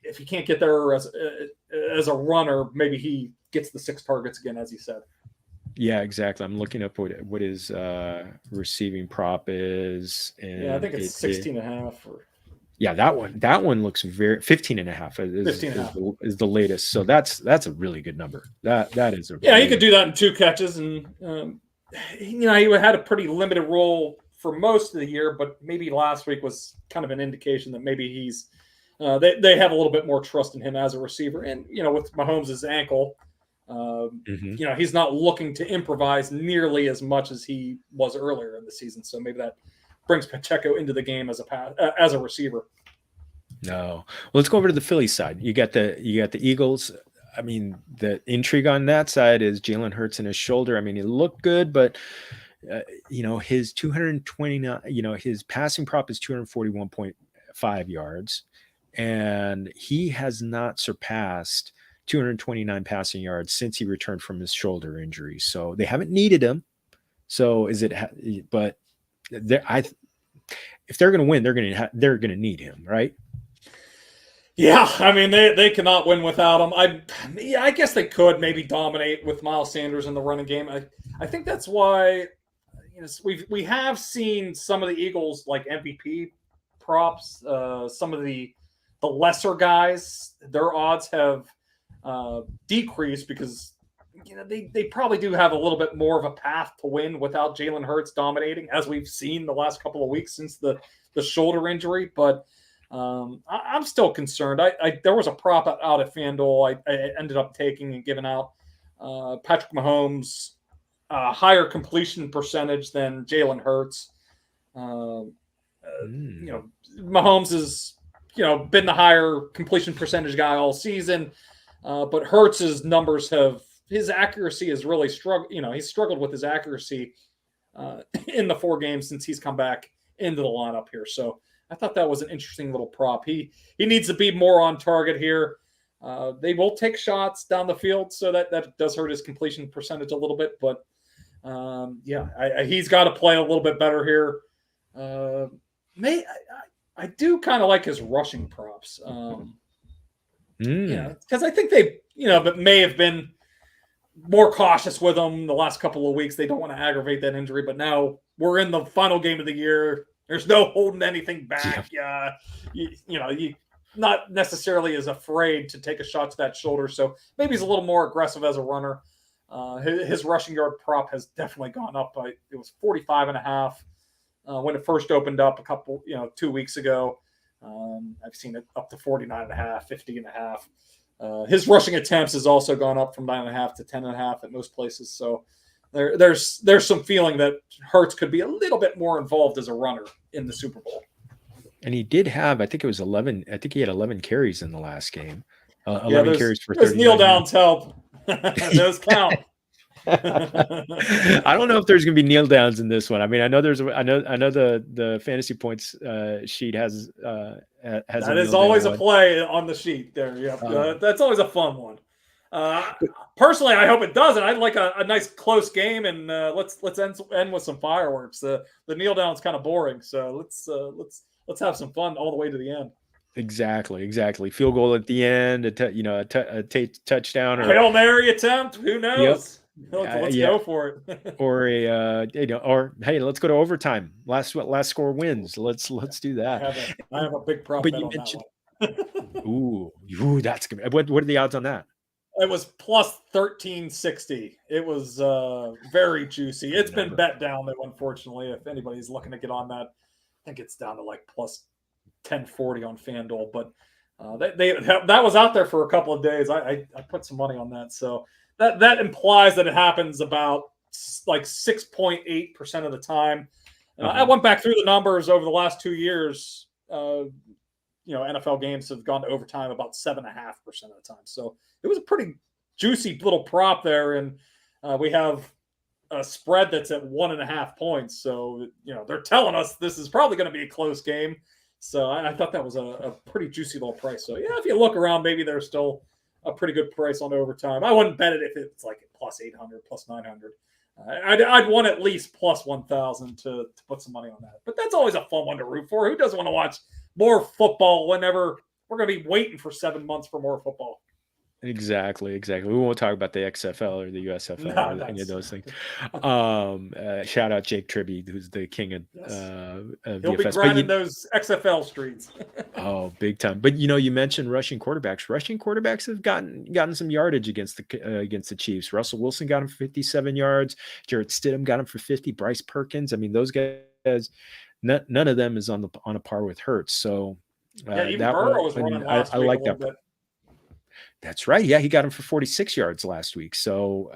Speaker 2: if he can't get there as a runner, maybe he gets the 6 targets again, as he said.
Speaker 1: Yeah, exactly. I'm looking up what his receiving prop is. And
Speaker 2: I think it's 16.5 or.
Speaker 1: Yeah, that one looks very 15.5 is the latest. So that's a really good number. That is
Speaker 2: he could do that in 2 catches, and he had a pretty limited role for most of the year, but maybe last week was kind of an indication that maybe he's they have a little bit more trust in him as a receiver, and with Mahomes' ankle, he's not looking to improvise nearly as much as he was earlier in the season. So maybe that brings Pacheco into the game as a receiver.
Speaker 1: No, well, let's go over to the Phillies side. You got the Eagles. I mean, the intrigue on that side is Jalen Hurts and his shoulder. I mean, he looked good, but his 229. His passing prop is 241.5 yards, and he has not surpassed 229 passing yards since he returned from his shoulder injury. So they haven't needed him. So is it? But if they're going to win, they're going to need him, right?
Speaker 2: Yeah, I mean they cannot win without him. I guess they could maybe dominate with Miles Sanders in the running game. I think that's why we have seen some of the Eagles like MVP props. Some of the lesser guys, their odds have decreased because they probably do have a little bit more of a path to win without Jalen Hurts dominating, as we've seen the last couple of weeks since the shoulder injury. But I'm still concerned. There was a prop out at FanDuel I ended up taking and giving out. Patrick Mahomes, higher completion percentage than Jalen Hurts. Mahomes has been the higher completion percentage guy all season, but Hurts's numbers his accuracy has really struggled. He's struggled with his accuracy in the 4 games since he's come back into the lineup here. So I thought that was an interesting little prop. He needs to be more on target here. They will take shots down the field, so that does hurt his completion percentage a little bit. But he's got to play a little bit better here. I do kind of like his rushing props. Because I think they but may have been more cautious with them the last couple of weeks. They don't want to aggravate that injury, but now we're in the final game of the year. There's no holding anything back. You not necessarily as afraid to take a shot to that shoulder. So maybe he's a little more aggressive as a runner. His rushing yard prop has definitely gone up. It was 45.5 when it first opened up 2 weeks ago. I've seen it up to 49.5, 50.5. His rushing attempts has also gone up from 9.5 to 10.5 at most places. So there's some feeling that Hurts could be a little bit more involved as a runner in the Super Bowl.
Speaker 1: And he did have, I think it was 11. I think he had 11 carries in the last game. 11 carries for 30.
Speaker 2: Kneel downs help. Those count.
Speaker 1: I don't know if there's going to be kneel downs in this one. I mean, I know the fantasy points sheet has
Speaker 2: that is always a play on the sheet there. Yeah, that's always a fun one. Personally, I hope it doesn't. I'd like a nice close game, and let's end with some fireworks. The kneel down's kind of boring, so let's have some fun all the way to the end.
Speaker 1: Exactly. Field goal at the end, a touchdown, or
Speaker 2: Hail Mary attempt. Who knows? Yep. Let's go for it.
Speaker 1: Or or hey, let's go to overtime. Last score wins. Let's do that.
Speaker 2: I have a big prop bet on that one.
Speaker 1: Ooh, that's good. What are the odds on that?
Speaker 2: It was plus 1360. It was very juicy. It's been bet down though, unfortunately. If anybody's looking to get on that, I think it's down to like plus 1040 on FanDuel. But that was out there for a couple of days. I put some money on that. So that implies that it happens about like 6.8% of the time. I went back through the numbers over the last 2 years. NFL games have gone to overtime about 7.5% of the time. So it was a pretty juicy little prop there. And we have a spread that's at 1.5 points. So, they're telling us this is probably going to be a close game. So I thought that was a pretty juicy little price. So, if you look around, maybe there's still a pretty good price on overtime. I wouldn't bet it if it's like plus 800, plus 900. I'd want at least plus 1,000 to put some money on that. But that's always a fun one to root for. Who doesn't want to watch more football whenever we're going to be waiting for 7 months for more football?
Speaker 1: Exactly. We won't talk about the XFL or the USFL or any of those things. Shout out Jake Tribby, who's the king of
Speaker 2: He'll
Speaker 1: DFS.
Speaker 2: be grinding those XFL streets.
Speaker 1: Oh, big time! But you mentioned rushing quarterbacks. Rushing quarterbacks have gotten some yardage against the Chiefs. Russell Wilson got him for 57 yards. Jarrett Stidham got him for 50. Bryce Perkins. I mean, those guys. None of them is on a par with Hurts. So
Speaker 2: even Burrow was running last week. I like that. Bit.
Speaker 1: That's right. Yeah, he got him for 46 yards last week. So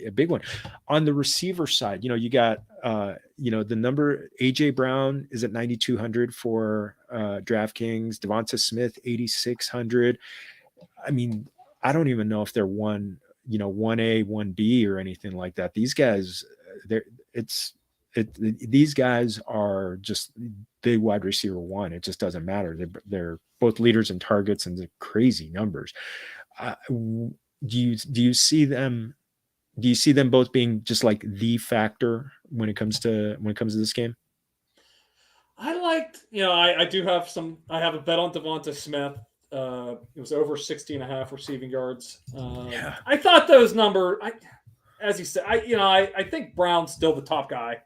Speaker 1: a big one. On the receiver side, you got the number AJ Brown is at 9,200 for DraftKings. Devonta Smith 8,600. I mean, I don't even know if they're 1A, 1B or anything like that. These guys, these guys are just the wide receiver one. It just doesn't matter. They're both leaders in targets and the crazy numbers. Do you see them? Do you see them both being just like the factor when it comes to this game?
Speaker 2: I liked, I do have some. I have a bet on Devonta Smith. It was over 60.5 receiving yards. I thought those numbers. As you said, I think Brown's still the top guy,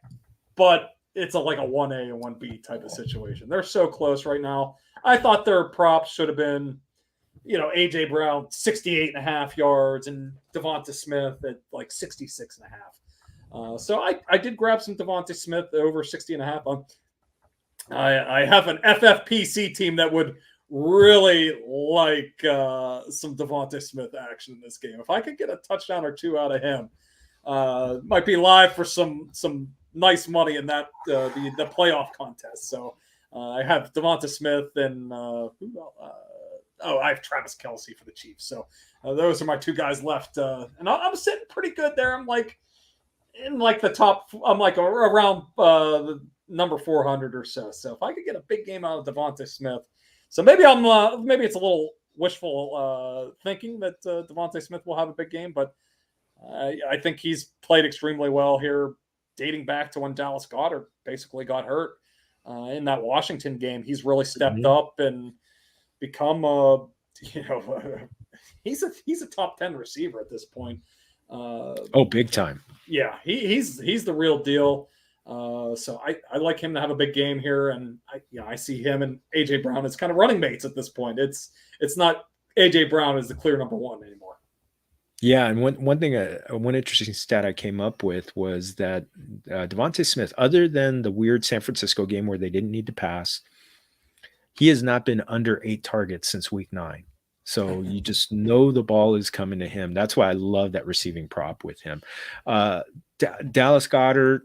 Speaker 2: but it's like a 1A and 1B type of situation. They're so close right now. I thought their props should have been, AJ Brown 68.5 yards and Devonta Smith at like 66.5. So I did grab some Devonta Smith over 60.5. I have an FFPC team that would really like some Devonta Smith action in this game. If I could get a touchdown or two out of him, might be live for some nice money in that the playoff contest. So I have Devonta Smith and I have Travis Kelce for the Chiefs. So those are my two guys left, and I'm sitting pretty good there. I'm like in like the top. I'm like around the number 400 or so. So if I could get a big game out of Devonta Smith, so maybe maybe it's a little wishful thinking that Devonta Smith will have a big game, but I think he's played extremely well here, dating back to when Dallas Goedert basically got hurt in that Washington game. He's really stepped up and become he's a top 10 receiver at this point.
Speaker 1: Big time.
Speaker 2: Yeah, he's the real deal. So I like him to have a big game here, and I see him and AJ Brown as kind of running mates at this point. It's not AJ Brown is the clear number one anymore.
Speaker 1: Yeah, and one thing, one interesting stat I came up with was that Devonta Smith, other than the weird San Francisco game where they didn't need to pass, he has not been under 8 targets since week 9. So you just know the ball is coming to him. That's why I love that receiving prop with him. Dallas Goedert,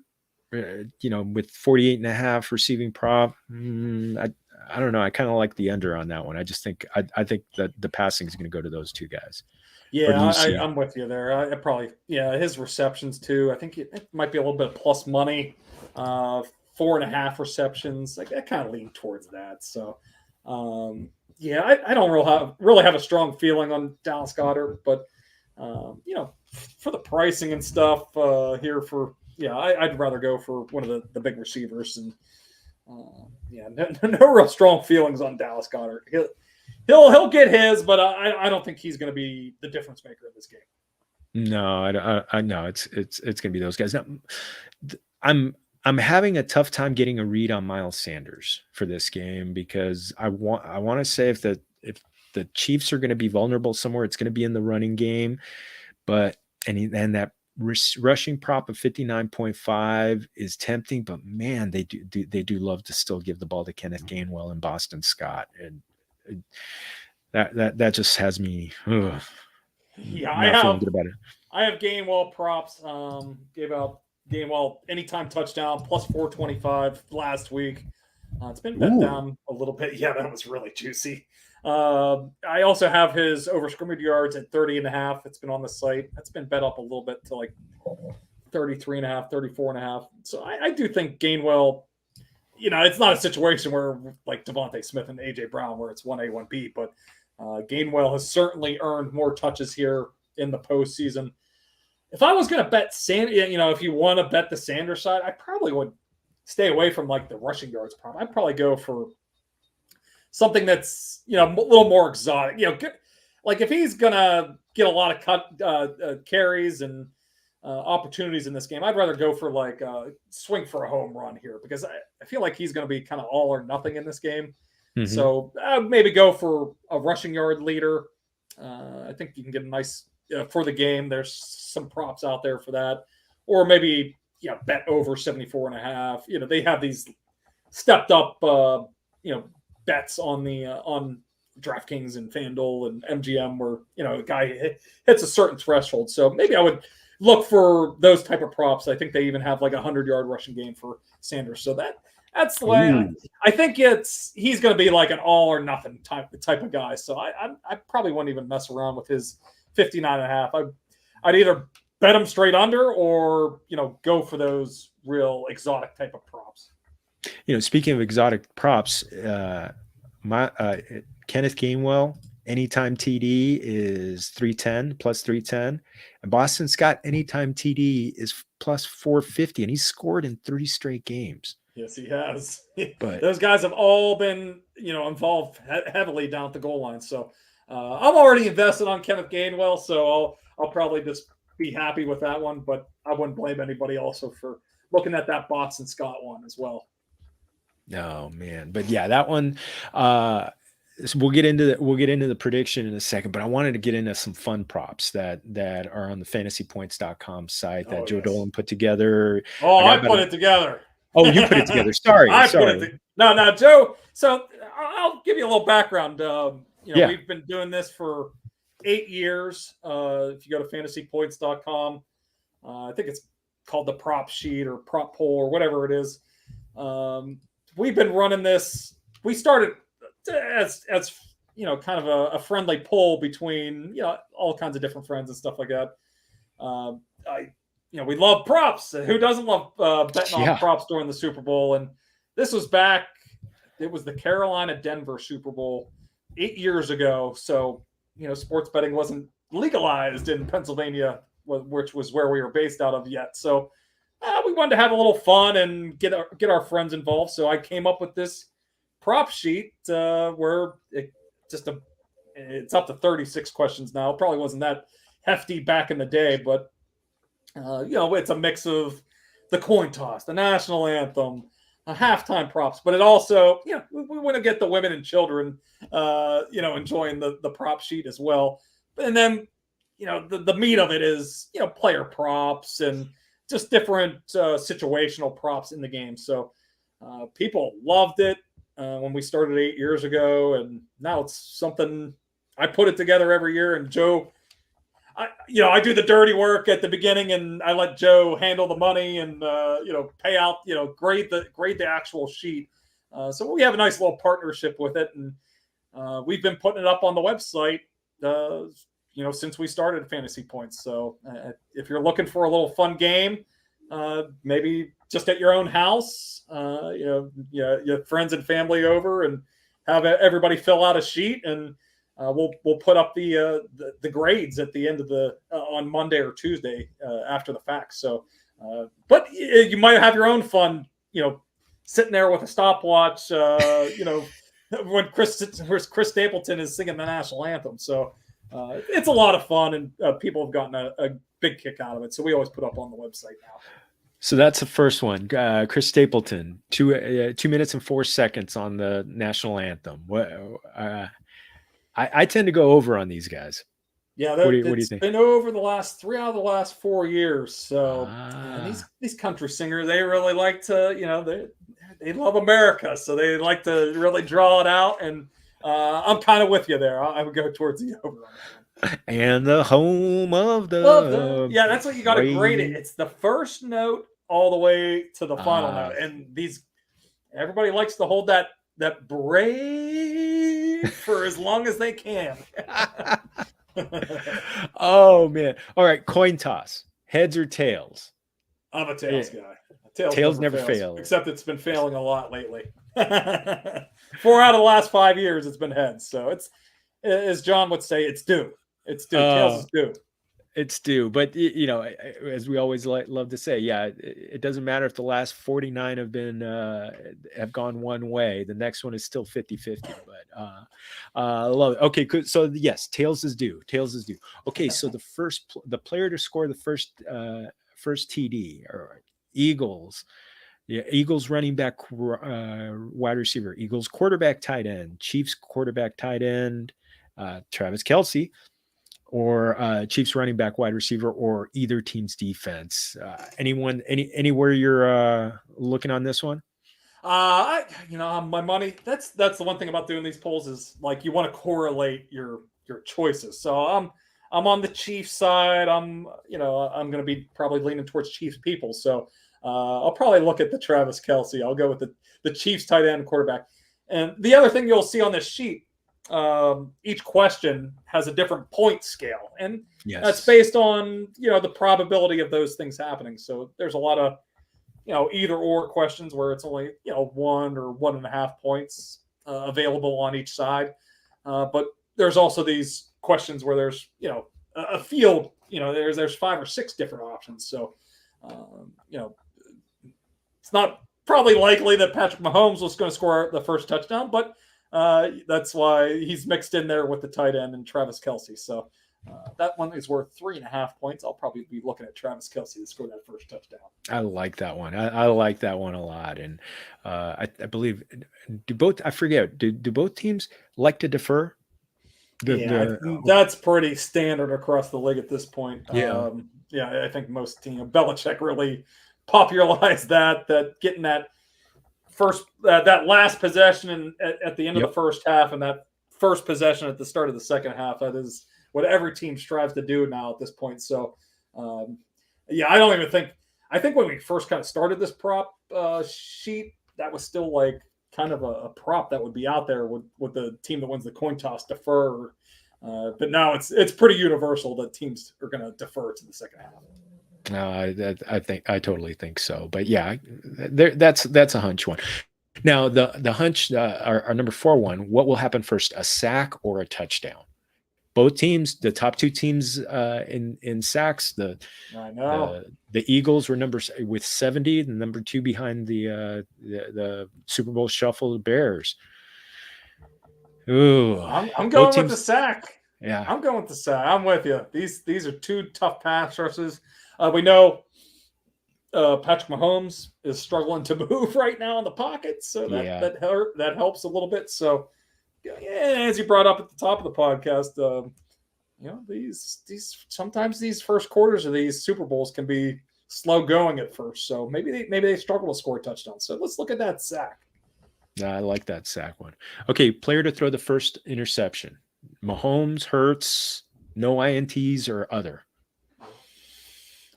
Speaker 1: with 48.5 receiving prop, I don't know. I kind of like the under on that one. I just think I think that the passing is going to go to those two guys.
Speaker 2: Yeah, I'm with you there. I probably his receptions too. I think it might be a little bit of plus money. 4.5 receptions. I kind of lean towards that. So, I don't really have a strong feeling on Dallas Goedert, but for the pricing and stuff here I'd rather go for one of the big receivers, and no real strong feelings on Dallas Goedert. He'll get his, but I don't think he's going to be the difference maker in this game.
Speaker 1: No, I know it's going to be those guys. Now, I'm having a tough time getting a read on Miles Sanders for this game, because I want to say if the Chiefs are going to be vulnerable somewhere, it's going to be in the running game, but and that rushing prop of 59.5 is tempting, but man, they do love to still give the ball to Kenneth Gainwell and Boston Scott, and that just has me.
Speaker 2: I have good about it. I have Gainwell props. Gave out Gainwell anytime touchdown plus 425 last week. It's been bet down a little bit. Yeah, that was really juicy. I also have his over scrimmage yards at 30.5. It's been on the site. That's been bet up a little bit to like 33.5, 34.5. So I do think Gainwell, it's not a situation where like Devonta Smith and AJ Brown where it's 1A, 1B, but Gainwell has certainly earned more touches here in the postseason. If I was going to bet if you want to bet the Sanders side, I probably would stay away from like the rushing yards prop. I'd probably go for something that's, a little more exotic, like if he's going to get a lot of carries and opportunities in this game, I'd rather go for like swing for a home run here, because I feel like he's going to be kind of all or nothing in this game. Mm-hmm. So maybe go for a rushing yard leader. I think you can get a nice for the game. There's some props out there for that, or maybe bet over 74.5. They have these stepped up bets on the on DraftKings and FanDuel and MGM where a guy hits a certain threshold. So maybe I would look for those type of props. I think they even have like a 100-yard rushing game for Sanders. So that's the way I think he's going to be like an all or nothing type of guy. So I probably wouldn't even mess around with his 59.5. I'd either bet him straight under or go for those real exotic type of props.
Speaker 1: Speaking of exotic props, Kenneth Gainwell anytime TD is 310 plus 310, and Boston Scott anytime TD is plus 450, and he's scored in 3 straight games.
Speaker 2: Yes, he has. But those guys have all been involved heavily down at the goal line. So I'm already invested on Kenneth Gainwell, so I'll probably just be happy with that one. But I wouldn't blame anybody also for looking at that Boston Scott one as well.
Speaker 1: Oh man, but yeah, that one. So we'll get into the prediction in a second, but I wanted to get into some fun props that are on the fantasypoints.com site that Joe Dolan put together.
Speaker 2: Oh, I put it together.
Speaker 1: Oh, you put it together. Sorry.
Speaker 2: No, Joe. So I'll give you a little background. We've been doing this for 8 years. If you go to fantasypoints.com, I think it's called the prop sheet or prop poll or whatever it is. We've been running this. We started as kind of a friendly poll between all kinds of different friends and stuff like that. We love props. Who doesn't love betting on props during the Super Bowl? And this was back. It was the Carolina-Denver Super Bowl 8 years ago. So sports betting wasn't legalized in Pennsylvania, which was where we were based out of yet. So we wanted to have a little fun and get our friends involved. So I came up with this prop sheet where it's up to 36 questions now. It probably wasn't that hefty back in the day, but it's a mix of the coin toss, the national anthem, halftime props, but it also, we want to get the women and children, enjoying the prop sheet as well. And then, the meat of it is, player props and just different situational props in the game. So people loved it when we started 8 years ago, and now it's something I put it together every year. And Joe, I do the dirty work at the beginning, and I let Joe handle the money and pay out, grade the actual sheet. So we have a nice little partnership with it, and we've been putting it up on the website, since we started Fantasy Points. So if you're looking for a little fun game, maybe just at your own house, your friends and family over, and have everybody fill out a sheet, and we'll put up the grades at the end of on Monday or Tuesday after the fact. So, but you might have your own fun, sitting there with a stopwatch, when Chris Stapleton is singing the national anthem. So it's a lot of fun, and people have gotten a big kick out of it. So we always put up on the website now.
Speaker 1: So that's the first one. Chris Stapleton, 2 minutes and 4 seconds on the national anthem. I tend to go over on these guys.
Speaker 2: Yeah, what do you think? It's been over the last 3 out of the last 4 years. So these country singers, they really like to, they love America, so they like to really draw it out. And I'm kind of with you there. I would go towards the over on that one.
Speaker 1: And the home of the
Speaker 2: that's what you got to grade it. It's the first note all the way to the final note, and everybody likes to hold that brave for as long as they can.
Speaker 1: Oh man! All right, coin toss: heads or tails?
Speaker 2: I'm a tails guy.
Speaker 1: Tails never fails,
Speaker 2: except it's been failing a lot lately. 4 out of the last 5 years, it's been heads. So it's, as John would say, it's due. It's due. Tails is due.
Speaker 1: It's due, but as we always love to say, it doesn't matter if the last 49 have gone one way. The next one is still 50-50. But I love it. Okay, good. So yes, tails is due. Okay, so the player to score the first TD or Eagles. Yeah, Eagles running back, wide receiver, Eagles quarterback, tight end, Chiefs quarterback, tight end, Travis Kelce. Or Chiefs running back, wide receiver, or either team's defense. Anywhere you're looking on this one?
Speaker 2: My money. That's the one thing about doing these polls is like you want to correlate your choices. So I'm on the Chiefs side. I'm going to be probably leaning towards Chiefs people. So I'll probably look at the Travis Kelce. I'll go with the Chiefs tight end quarterback. And the other thing you'll see on this sheet, each question has a different point scale, and that's based on the probability of those things happening. So there's a lot of either or questions where it's only 1 or 1.5 points available on each side, but there's also these questions where there's a field, there's 5 or 6 different options. So it's not probably likely that Patrick Mahomes was going to score the first touchdown, but that's why he's mixed in there with the tight end and Travis Kelce. So That one is worth 3.5 points. I'll probably be looking at Travis Kelce to score that first touchdown.
Speaker 1: I like that one. I like that one a lot. And I believe I forget, do both teams like to defer?
Speaker 2: That's pretty standard across the league at this point.
Speaker 1: Yeah.
Speaker 2: I think most teams, Belichick really popularized that getting that that last possession at the end of the first half and that first possession at the start of the second half. That is what every team strives to do now at this point. So, I don't even think. I think when we first kind of started this prop sheet, that was still like kind of a prop that would be out there with the team that wins the coin toss defer. But now it's pretty universal that teams are going to defer to the second half.
Speaker 1: I totally think so. But yeah, that's a hunch one. Now the hunch, our number 4 one. What will happen first, a sack or a touchdown? Both teams, the top 2 teams in sacks. The Eagles were with 70, the number 2 behind the Super Bowl shuffle, the Bears. Ooh,
Speaker 2: I'm going with the sack.
Speaker 1: Yeah,
Speaker 2: I'm going with the sack. I'm with you. These are 2 tough pass rushes. We know Patrick Mahomes is struggling to move right now in the pocket, so that helps a little bit. So, as you brought up at the top of the podcast, sometimes these first quarters of these Super Bowls can be slow going at first. So maybe they struggle to score touchdowns. So let's look at that sack.
Speaker 1: I like that sack one. Okay, player to throw the first interception: Mahomes, Hurts, no INTs or other.
Speaker 2: I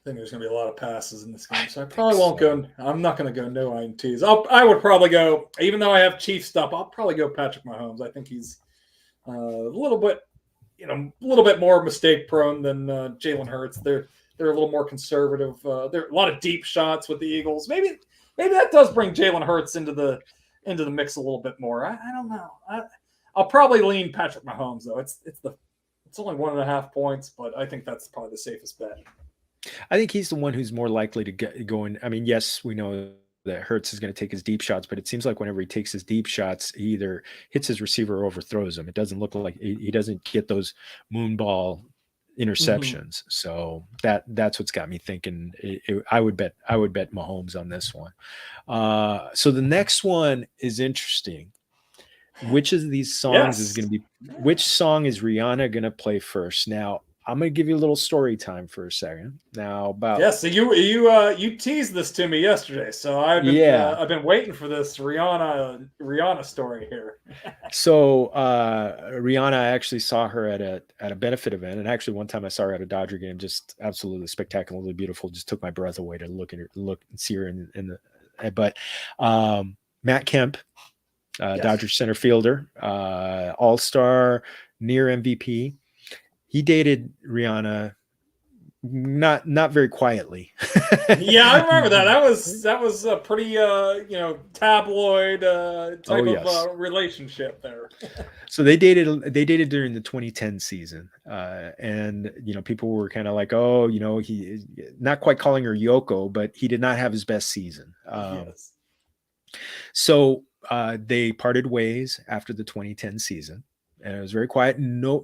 Speaker 2: think there's going to be a lot of passes in this game, so I probably won't go. I'm not going to go no INTs. I would probably go, even though I have Chiefs stuff, I'll probably go Patrick Mahomes. I think he's a little bit more mistake prone than Jalen Hurts. They're a little more conservative. There are a lot of deep shots with the Eagles. Maybe that does bring Jalen Hurts into the mix a little bit more. I don't know. I'll probably lean Patrick Mahomes though. It's only 1.5 points, but I think that's probably the safest bet.
Speaker 1: I think he's the one who's more likely to get going. I mean, yes, we know that Hurts is going to take his deep shots, but it seems like whenever he takes his deep shots, he either hits his receiver or overthrows him. It doesn't look like he doesn't get those moonball interceptions. Mm-hmm. So that's what's got me thinking. I would bet Mahomes on this one. So the next one is interesting. Which of these songs is going to be? Which song is Rihanna going to play first? Now, I'm going to give you a little story time for a second. Now, about
Speaker 2: so you teased this to me yesterday, so I've been waiting for this Rihanna story here.
Speaker 1: So Rihanna, I actually saw her at a benefit event, and actually one time I saw her at a Dodger game, just absolutely spectacularly beautiful. Just took my breath away to look and see her in the. But Matt Kemp, Dodger center fielder, all-star, near MVP. He dated Rihanna not very quietly.
Speaker 2: Yeah, I remember that. That was a pretty tabloid type of relationship there.
Speaker 1: So they dated during the 2010 season, and people were kind of like, he not quite calling her Yoko, but he did not have his best season.
Speaker 2: Yes.
Speaker 1: So they parted ways after the 2010 season. And it was very quiet.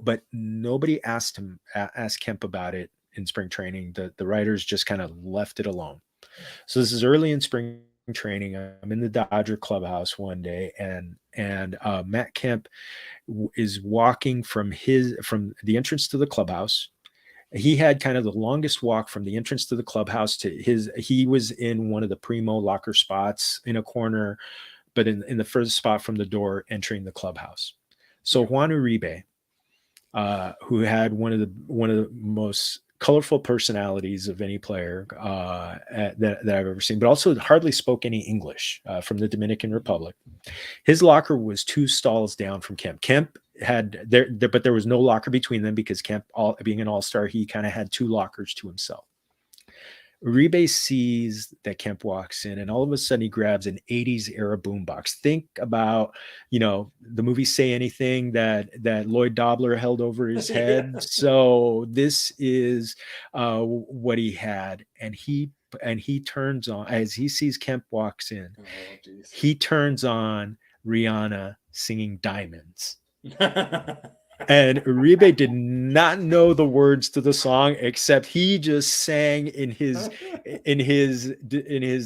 Speaker 1: But nobody asked Kemp about it in spring training. The writers just kind of left it alone. So this is early in spring training. I'm in the Dodger clubhouse one day, and Matt Kemp is walking from the entrance to the clubhouse. He had kind of the longest walk from the entrance to the clubhouse to he was in one of the primo locker spots in a corner, but in the furthest spot from the door entering the clubhouse. So Juan Uribe, who had one of the most colorful personalities of any player that I've ever seen, but also hardly spoke any English, from the Dominican Republic. His locker was 2 stalls down from Kemp. Kemp had but there was no locker between them because Kemp, being an all-star, he kind of had 2 lockers to himself. Uribe sees that Kemp walks in, and all of a sudden he grabs an 80s era boombox. Think about, the movie Say Anything that Lloyd Dobler held over his head. So this is what he had. And he turns on, as he sees Kemp walks in, he turns on Rihanna singing Diamonds. And Uribe did not know the words to the song, except he just sang in his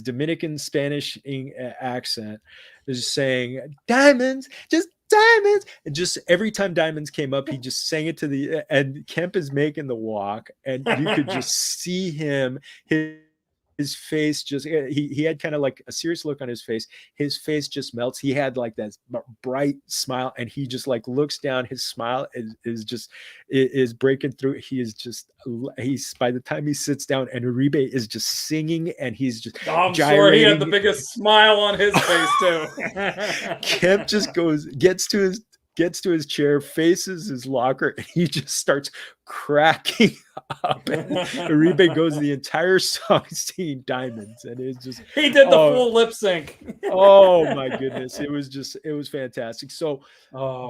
Speaker 1: Dominican Spanish accent, just saying diamonds, just diamonds. And just every time diamonds came up, he just sang it to the, and Kemp is making the walk, and you could just see him, his face just, he had kind of like a serious look on his face. His face just melts. He had like that bright smile, and he just like looks down. His smile is breaking through. He's by the time he sits down, and Uribe is just singing, and he's just
Speaker 2: I'm sure he had the biggest smile on his face too.
Speaker 1: Kemp just gets to his chair, faces his locker, and he just starts cracking up. And Uribe goes the entire song singing diamonds, and it's just
Speaker 2: he did the full lip sync.
Speaker 1: Oh my goodness, it was fantastic. So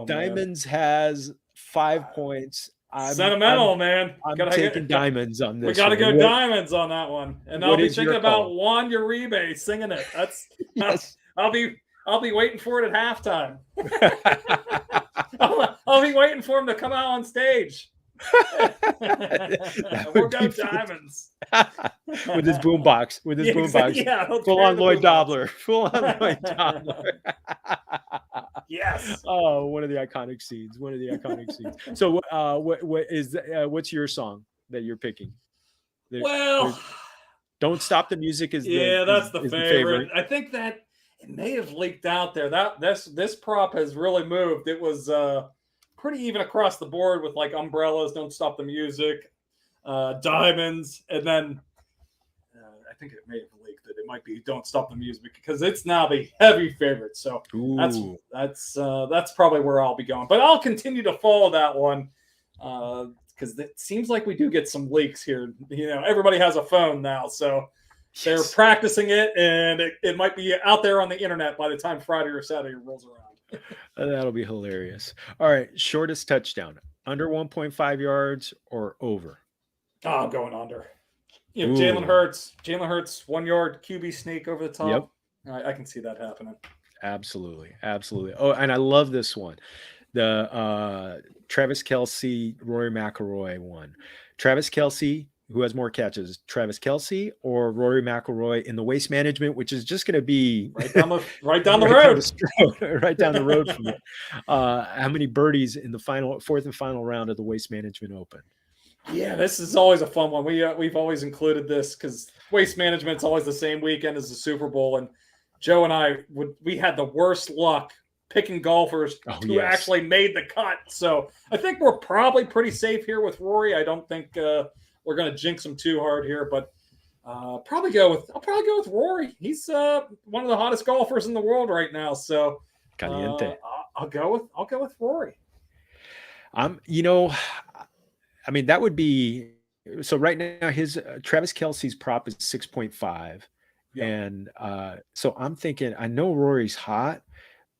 Speaker 1: diamonds has 5 points.
Speaker 2: Sentimental, man.
Speaker 1: I'm taking diamonents on this.
Speaker 2: We got to go diamonds on that one, and I'll be thinking about Juan Uribe singing it. That's yes. I'll be waiting for it at halftime. I'll be waiting for him to come out on stage. We'll go diamonds
Speaker 1: with his boombox.
Speaker 2: Yeah,
Speaker 1: full on Lloyd Dobler.
Speaker 2: Yes.
Speaker 1: Oh, one of the iconic scenes. So, what's your song that you're picking?
Speaker 2: Well,
Speaker 1: Don't Stop the Music is
Speaker 2: that's the favorite. I think that it may have leaked out there. That this prop has really moved. It was pretty even across the board with like umbrellas, Don't Stop the Music, diamonds, and then I think it may have leaked that it might be Don't Stop the Music because it's now the heavy favorite. So that's probably where I'll be going. But I'll continue to follow that one because it seems like we do get some leaks here. You know, everybody has a phone now, so they're practicing it, and it might be out there on the internet by the time Friday or Saturday rolls around.
Speaker 1: That'll be hilarious. All right, shortest touchdown, under 1.5 yards or over?
Speaker 2: Oh, I'm going under. You know, Jalen Hurts, 1 yard QB sneak over the top. Yep. I can see that happening.
Speaker 1: Absolutely. Oh, and I love this one. The Travis Kelce, Rory McIlroy one. Travis Kelce, who has more catches, Travis Kelce or Rory McIlroy in the waste management, which is just going to be
Speaker 2: right down the road,
Speaker 1: right down the road from it. How many birdies in the fourth and final round of the Waste Management Open?
Speaker 2: Yeah, this is always a fun one. We've always included this because Waste Management's always the same weekend as the Super Bowl, and Joe and we had the worst luck picking golfers who actually made the cut. So I think we're probably pretty safe here with Rory. I don't think we're going to jinx him too hard here, but I'll probably go with Rory. He's one of the hottest golfers in the world right now. So
Speaker 1: Caliente.
Speaker 2: I'll go with Rory.
Speaker 1: I mean, that would be so. Right now, his Travis Kelce's prop is 6.5, and so I'm thinking. I know Rory's hot,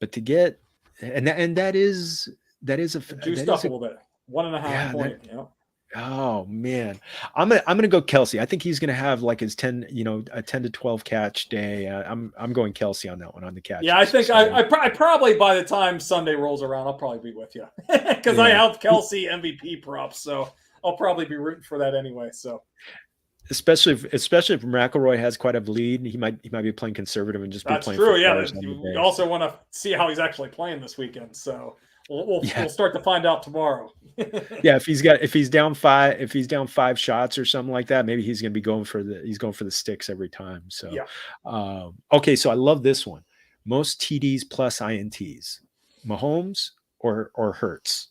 Speaker 1: but to get and that is
Speaker 2: juiced up a little bit, 1.5 point.
Speaker 1: Oh man, I'm gonna go Kelce. I think he's gonna have like his 10 to 12 catch day. I'm going Kelce on that one on the catch.
Speaker 2: Yeah, I think I probably by the time Sunday rolls around, I'll probably be with you because I have Kelce MVP props, so I'll probably be rooting for that anyway. So
Speaker 1: especially if McIlroy has quite a lead, he might be playing conservative and just be playing.
Speaker 2: That's true. Yeah, you also want to see how he's actually playing this weekend. So we'll start to find out tomorrow.
Speaker 1: Yeah, if he's down five shots or something like that, maybe he's going to be going for the sticks every time. So okay, so I love this one. Most TDs plus INTs, Mahomes or Hurts?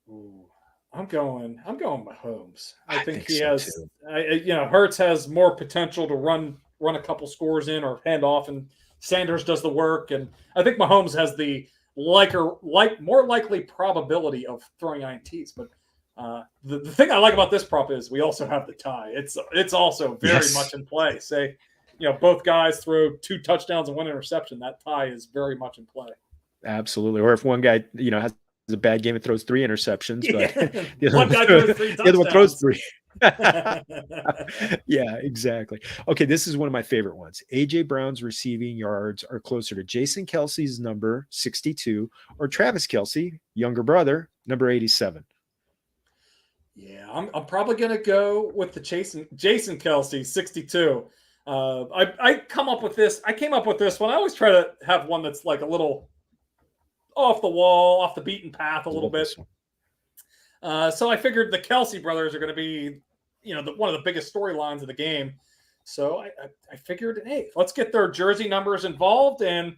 Speaker 2: Ooh, I'm going Mahomes. I think he has. Hurts has more potential to run a couple scores in or hand off, and Sanders does the work. And I think Mahomes has the more likely probability of throwing INTs. But the thing I like about this prop is we also have the tie. It's also very much in play. Say, both guys throw 2 touchdowns and 1 interception. That tie is very much in play.
Speaker 1: Absolutely. Or if one guy, has a bad game and throws 3 interceptions, but
Speaker 2: one guy throws 3 touchdowns.
Speaker 1: The other one throws 3. Yeah, exactly. Okay, this is one of my favorite ones. AJ Brown's receiving yards are closer to Jason Kelce's number 62 or Travis Kelce, younger brother, number 87.
Speaker 2: Yeah, I'm probably gonna go with the Jason Kelsey, 62. I come up with this. I came up with this one. I always try to have one that's like a little off the wall, off the beaten path a little bit. So I figured the Kelsey brothers are going to be, one of the biggest storylines of the game. So I figured, hey, let's get their jersey numbers involved. And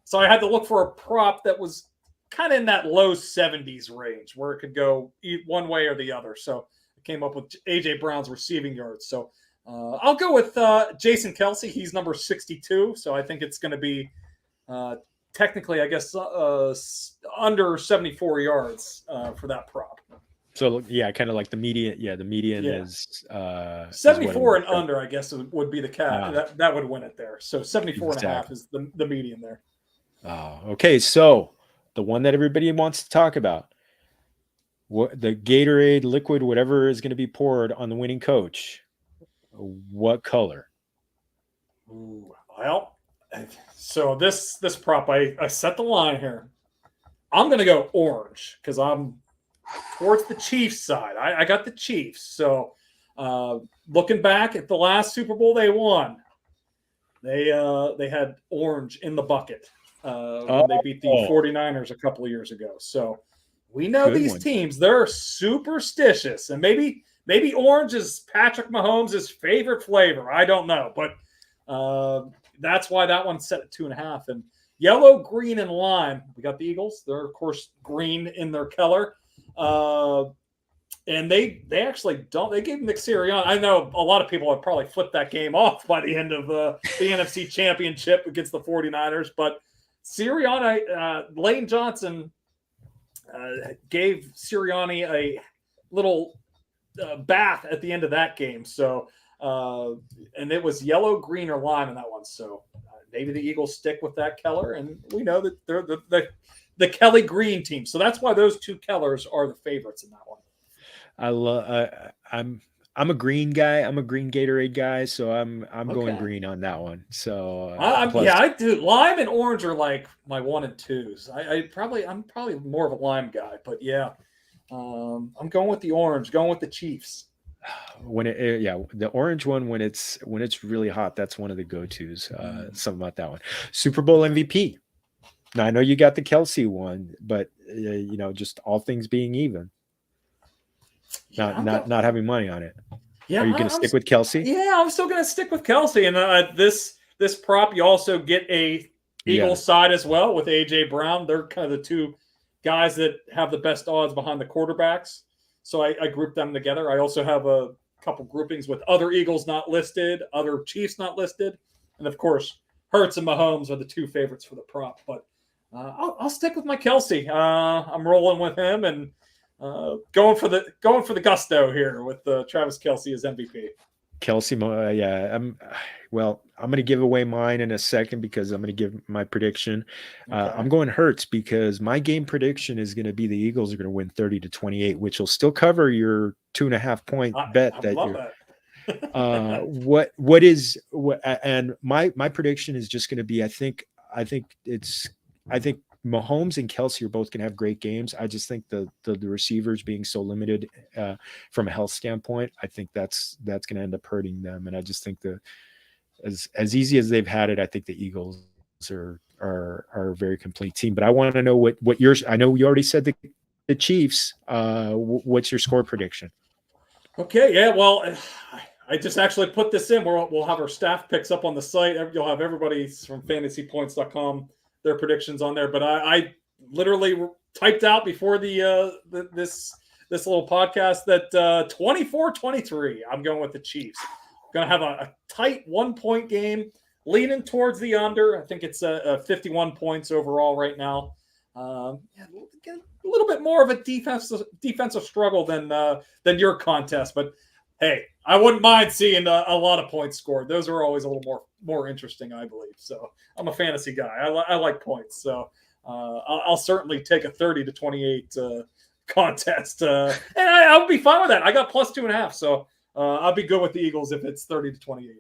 Speaker 2: so I had to look for a prop that was kind of in that low 70s range where it could go one way or the other. So I came up with A.J. Brown's receiving yards. So I'll go with Jason Kelsey. He's number 62. So I think it's going to be technically, I guess, under 74 yards for that prop.
Speaker 1: So yeah, kind of like the median. Yeah, the median is
Speaker 2: 74 and under, I guess, would be the cap. That would win it there. So 74 and a half is the median there.
Speaker 1: Okay, so the one that everybody wants to talk about, the Gatorade liquid, whatever is going to be poured on the winning coach. What color?
Speaker 2: Ooh, well, so this prop, I set the line here. I'm going to go orange because I'm towards the Chiefs side. I got the Chiefs. So looking back at the last Super Bowl they won, they had orange in the bucket when they beat the 49ers a couple of years ago. So we know these teams, they're superstitious. And maybe orange is Patrick Mahomes' favorite flavor. I don't know. But that's why that one's set at 2.5. And yellow, green, and lime. We got the Eagles. They're, of course, green in their color. And they actually don't. They gave Nick Sirianni. I know a lot of people have probably flipped that game off by the end of the NFC Championship against the 49ers. But Sirianni, Lane Johnson gave Sirianni a little bath at the end of that game. So, and it was yellow, green, or lime in that one. So maybe the Eagles stick with that color, and we know that they're the Kelly Green team. So that's why those two colors are the favorites in that one.
Speaker 1: I'm a green guy. I'm a green Gatorade guy, so I'm going green on that one. So
Speaker 2: I do. Lime and orange are like my 1 and 2s. I'm probably more of a lime guy, but yeah, I'm going with the orange. Going with the Chiefs.
Speaker 1: The orange one when it's really hot, that's one of the go-tos. Something about that one. Super Bowl MVP. Now I know you got the Kelsey one, but just all things being even, not having money on it. Yeah, are you going to stick with Kelsey?
Speaker 2: Yeah, I'm still going to stick with Kelsey. And this prop, you also get a Eagles side as well with A.J. Brown. They're kind of the two guys that have the best odds behind the quarterbacks. So I grouped them together. I also have a couple groupings with other Eagles not listed, other Chiefs not listed, and of course, Hurts and Mahomes are the two favorites for the prop. But I'll stick with my Kelsey. I'm rolling with him and going for the gusto here with Travis Kelce as MVP.
Speaker 1: Kelsey, I'm going to give away mine in a second because I'm going to give my prediction. Okay. I'm going Hurts because my game prediction is going to be the Eagles are going to win 30-28, which will still cover your 2.5 point bet. And my prediction is just going to be, I think Mahomes and Kelsey are both going to have great games. I just think the receivers being so limited from a health standpoint, I think that's going to end up hurting them. And I just think as easy as they've had it, I think the Eagles are a very complete team. But I want to know what yours. I know you already said the Chiefs. What's your score prediction?
Speaker 2: Okay, yeah. Well, I just actually put this in. We'll have our staff picks up on the site. You'll have everybody from fantasypoints.com. their predictions on there, but I literally typed out before this little podcast that 24-23. I'm going with the Chiefs. Going to have a tight 1-point game, leaning towards the under. I think it's 51 points overall right now. A little bit more of a defensive struggle than your contest, but hey, I wouldn't mind seeing a lot of points scored. Those are always a little more interesting, I believe. So I'm a fantasy guy. I like points. So I'll certainly take a 30-28 contest. And I'll be fine with that. I got plus 2.5. So I'll be good with the Eagles if it's 30-28.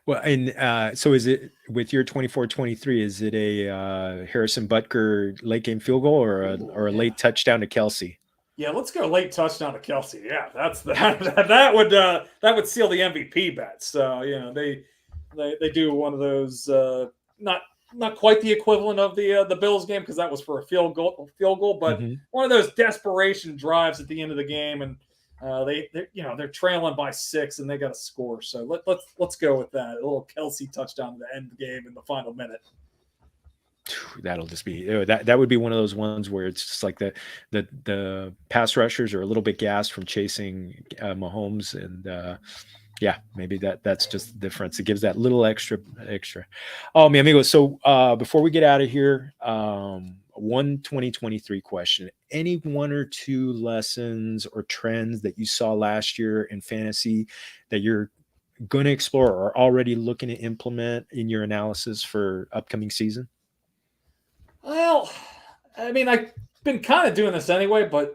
Speaker 1: Well, and so is it with your 24-23, is it a Harrison Butker late game field goal or a late touchdown to Kelsey?
Speaker 2: Yeah, let's go late touchdown to Kelsey. Yeah, that's that would seal the MVP bet. So they do one of those not quite the equivalent of the Bills game because that was for a field goal, but one of those desperation drives at the end of the game, and they're trailing by 6 and they got to score. So let's go with that. A little Kelsey touchdown to the end of the game in the final minute.
Speaker 1: That'll just be that would be one of those ones where it's just like the pass rushers are a little bit gassed from chasing Mahomes, and maybe that's just the difference. It gives that little extra. Oh, mi amigo. So before we get out of here, one 2023 question: any one or two lessons or trends that you saw last year in fantasy that you're going to explore or already looking to implement in your analysis for upcoming season?
Speaker 2: Well, I mean, I've been kind of doing this anyway, but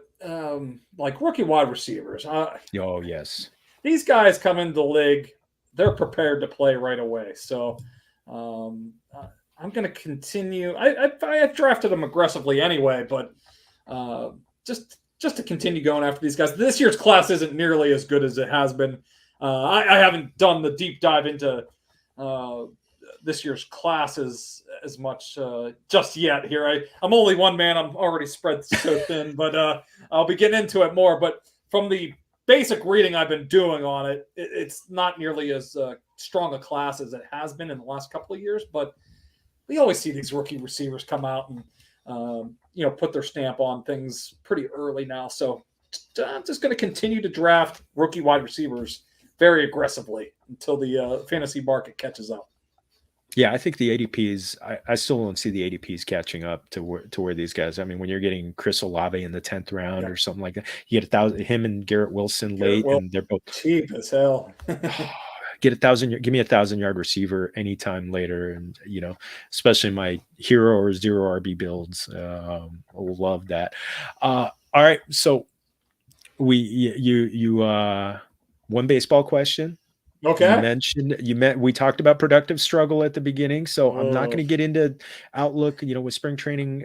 Speaker 2: like rookie wide receivers.
Speaker 1: Oh, yes.
Speaker 2: These guys come into the league, they're prepared to play right away. So I'm going to continue. I drafted them aggressively anyway, but just to continue going after these guys. This year's class isn't nearly as good as it has been. I haven't done the deep dive into this year's classes as much just yet here. I'm only one man. I'm already spread so thin, but I'll be getting into it more. But from the basic reading I've been doing on it, it's not nearly as strong a class as it has been in the last couple of years. But we always see these rookie receivers come out and put their stamp on things pretty early now. So I'm just going to continue to draft rookie wide receivers very aggressively until the fantasy market catches up.
Speaker 1: Yeah, I think the ADPs. I still don't see the ADPs catching up to where these guys. I mean, when you're getting Chris Olave in the 10th round or something like that, you get 1,000. Him and Garrett Wilson late, and they're both
Speaker 2: cheap as hell.
Speaker 1: Get 1,000. Give me 1,000-yard receiver anytime later, and especially my hero or zero RB builds. Will love that. All right, so you one baseball question.
Speaker 2: Okay.
Speaker 1: We talked about productive struggle at the beginning, so I'm not going to get into outlook, with spring training,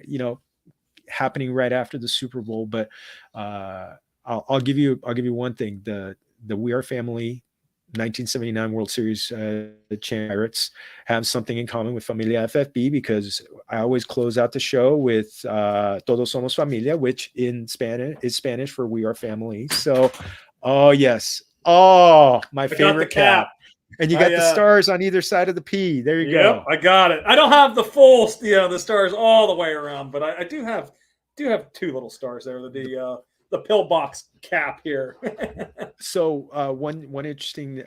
Speaker 1: happening right after the Super Bowl, but I'll give you one thing. The We Are Family 1979 World Series Pirates have something in common with Familia FFB, because I always close out the show with Todos Somos Familia, which in Spanish is Spanish for We Are Family. So, oh yes. Oh, my favorite cap. And you got the stars on either side of the P. There you go.
Speaker 2: I got it. I don't have the full, the stars all the way around, but I do have two little stars there. The pillbox cap here.
Speaker 1: So one interesting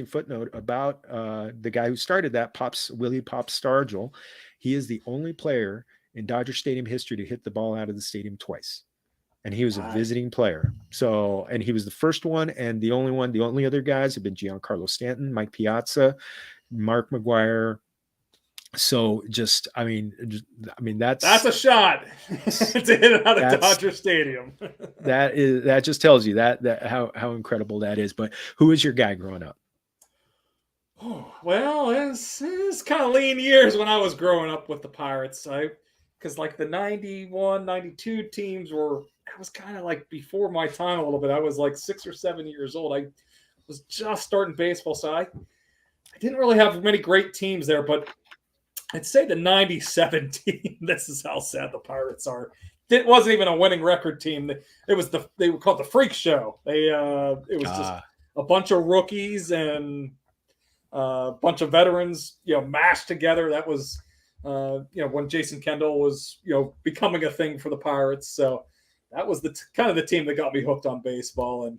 Speaker 1: footnote about the guy who started that, Willie Pops Stargell. He is the only player in Dodger Stadium history to hit the ball out of the stadium twice. And he was a visiting player. So, and he was the first one and the only one. The only other guys have been Giancarlo Stanton, Mike Piazza, Mark McGwire. So that's
Speaker 2: a shot to hit it out of Dodger Stadium.
Speaker 1: that just tells you that how incredible that is. But who was your guy growing up?
Speaker 2: Oh, well, it's kind of lean years when I was growing up with the Pirates. Because like the 91, 92 teams I was kind of like before my time a little bit. I was like 6 or 7 years old. I was just starting baseball, so I didn't really have many great teams there, but I'd say the 97 team, this is how sad the Pirates are. It wasn't even a winning record team. They were called the Freak Show. It was just a bunch of rookies and a bunch of veterans, mashed together. That was when Jason Kendall was, becoming a thing for the Pirates. So that was the kind of the team that got me hooked on baseball, and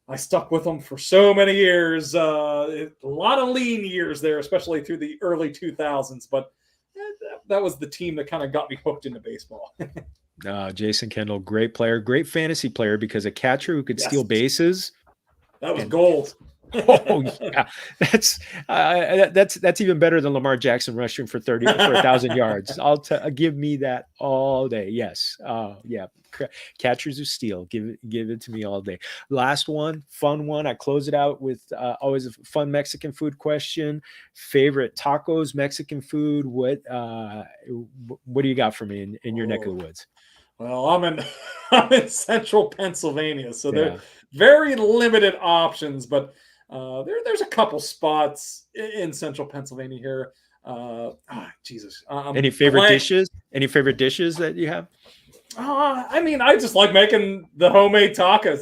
Speaker 2: I stuck with them for so many years. A lot of lean years there, especially through the early 2000s. But that was the team that kind of got me hooked into baseball.
Speaker 1: Jason Kendall, great player, great fantasy player, because a catcher who could steal bases.
Speaker 2: That was gold.
Speaker 1: Oh yeah, that's even better than Lamar Jackson rushing for 1,000 yards. Give me that all day. Yes, yeah, catchers who steal. Give it to me all day. Last one, fun one. I close it out with always a fun Mexican food question. Favorite tacos, Mexican food. What do you got for me in your neck of the woods?
Speaker 2: Well, I'm in central Pennsylvania, so there
Speaker 1: Yeah.
Speaker 2: are very limited options, but there's a couple spots in central Pennsylvania here. Jesus.
Speaker 1: Any favorite dishes? Any favorite dishes that you have?
Speaker 2: I mean, I just like making the homemade tacos.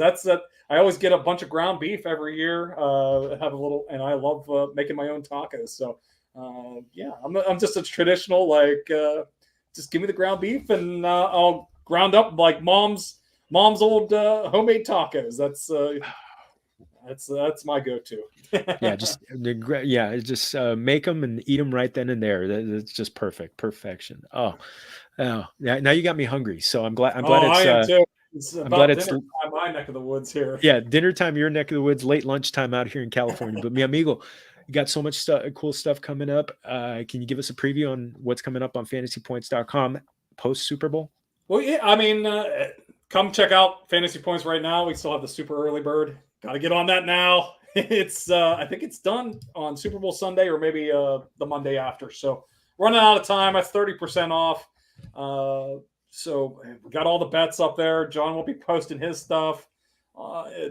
Speaker 2: I always get a bunch of ground beef every year. Have a little, and I love making my own tacos. So, yeah, I'm just a traditional just give me the ground beef and I'll ground up like mom's old homemade tacos. That's my go-to.
Speaker 1: Yeah, just make them and eat them right then and there. That's just perfection. Oh, now you got me hungry. So I'm glad
Speaker 2: I am too.
Speaker 1: I'm glad it's
Speaker 2: dinner time, my neck of the woods here.
Speaker 1: Yeah, dinner time, your neck of the woods, late lunchtime out here in California. But mi amigo, you got so much cool stuff coming up. Can you give us a preview on what's coming up on fantasypoints.com post Super Bowl?
Speaker 2: Well, yeah, I mean, come check out Fantasy Points right now. We still have the super early bird. Got to get on that now. It's I think it's done on Super Bowl Sunday or maybe the Monday after. So running out of time. That's 30% off. So we got all the bets up there. John will be posting his stuff.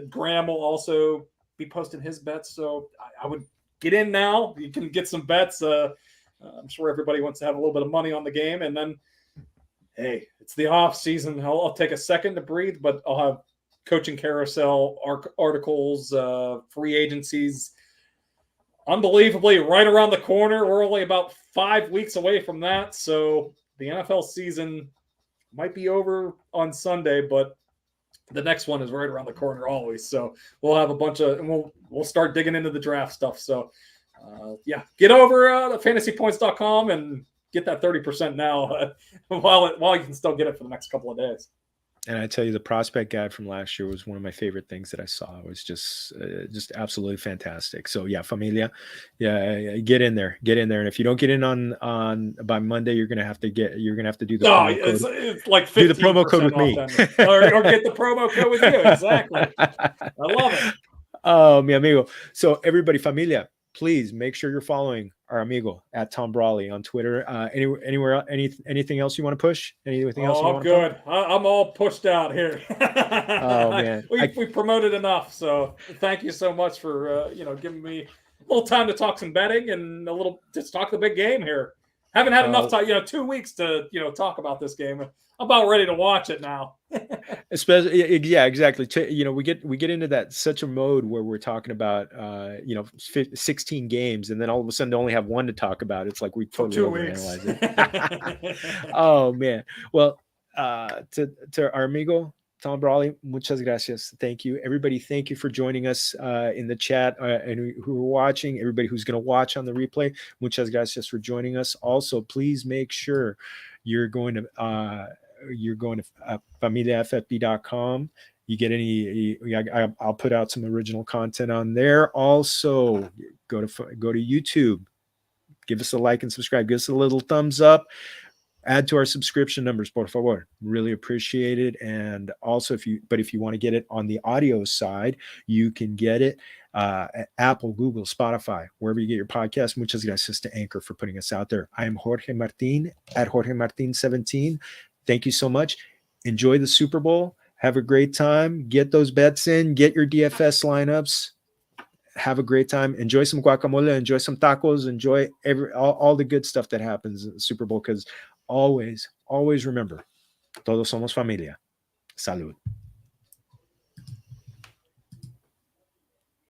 Speaker 2: Graham will also be posting his bets. So I would get in now. You can get some bets. I'm sure everybody wants to have a little bit of money on the game. And then, hey, it's the off season. I'll take a second to breathe, but I'll have coaching carousel articles, free agencies. Unbelievably, right around the corner. We're only about 5 weeks away from that. So the NFL season might be over on Sunday, but the next one is right around the corner always. So we'll have a bunch of, and we'll start digging into the draft stuff. So yeah, get over to fantasypoints.com and get that 30% now while you can still get it for the next couple of days.
Speaker 1: And I tell you, the prospect guide from last year was one of my favorite things that I saw. It was just absolutely fantastic. So yeah, Familia, yeah, get in there. And if you don't get in on by Monday, you're gonna have to do the promo code.
Speaker 2: It's like
Speaker 1: do the promo code with me,
Speaker 2: or get the promo code with you. Exactly. I love it.
Speaker 1: Oh, mi amigo. So everybody, Familia, please make sure you're following our amigo at Tom Brolley on Twitter. Anywhere, anything else you want to push? Anything else?
Speaker 2: Oh, good. I'm all pushed out here.
Speaker 1: Oh man,
Speaker 2: we promoted enough. So thank you so much for giving me a little time to talk some betting and just talk the big game here. Haven't had enough time, 2 weeks to talk about this game. I'm about ready to watch it now.
Speaker 1: Especially, yeah, exactly. We get into that such a mode where we're talking about 16 games, and then all of a sudden to only have one to talk about. It's like we totally overanalyze it. Oh man. Well, to our amigo Tom Brolley, muchas gracias. Thank you, everybody. Thank you for joining us in the chat and who are watching. Everybody who's going to watch on the replay, muchas gracias for joining us. Also, please make sure you're going to familiaffb.com. You get I'll put out some original content on there. Also, go to YouTube. Give us a like and subscribe. Give us a little thumbs up. Add to our subscription numbers, por favor. Really appreciate it. And also, if you want to get it on the audio side, you can get it at Apple, Google, Spotify, wherever you get your podcast. Muchas gracias to Anchor for putting us out there. I am Jorge Martin at Jorge Martin 17. Thank you so much. Enjoy the Super Bowl. Have a great time. Get those bets in. Get your DFS lineups. Have a great time. Enjoy some guacamole. Enjoy some tacos. Enjoy all the good stuff that happens in the Super Bowl, because always remember, todos somos familia. Salud.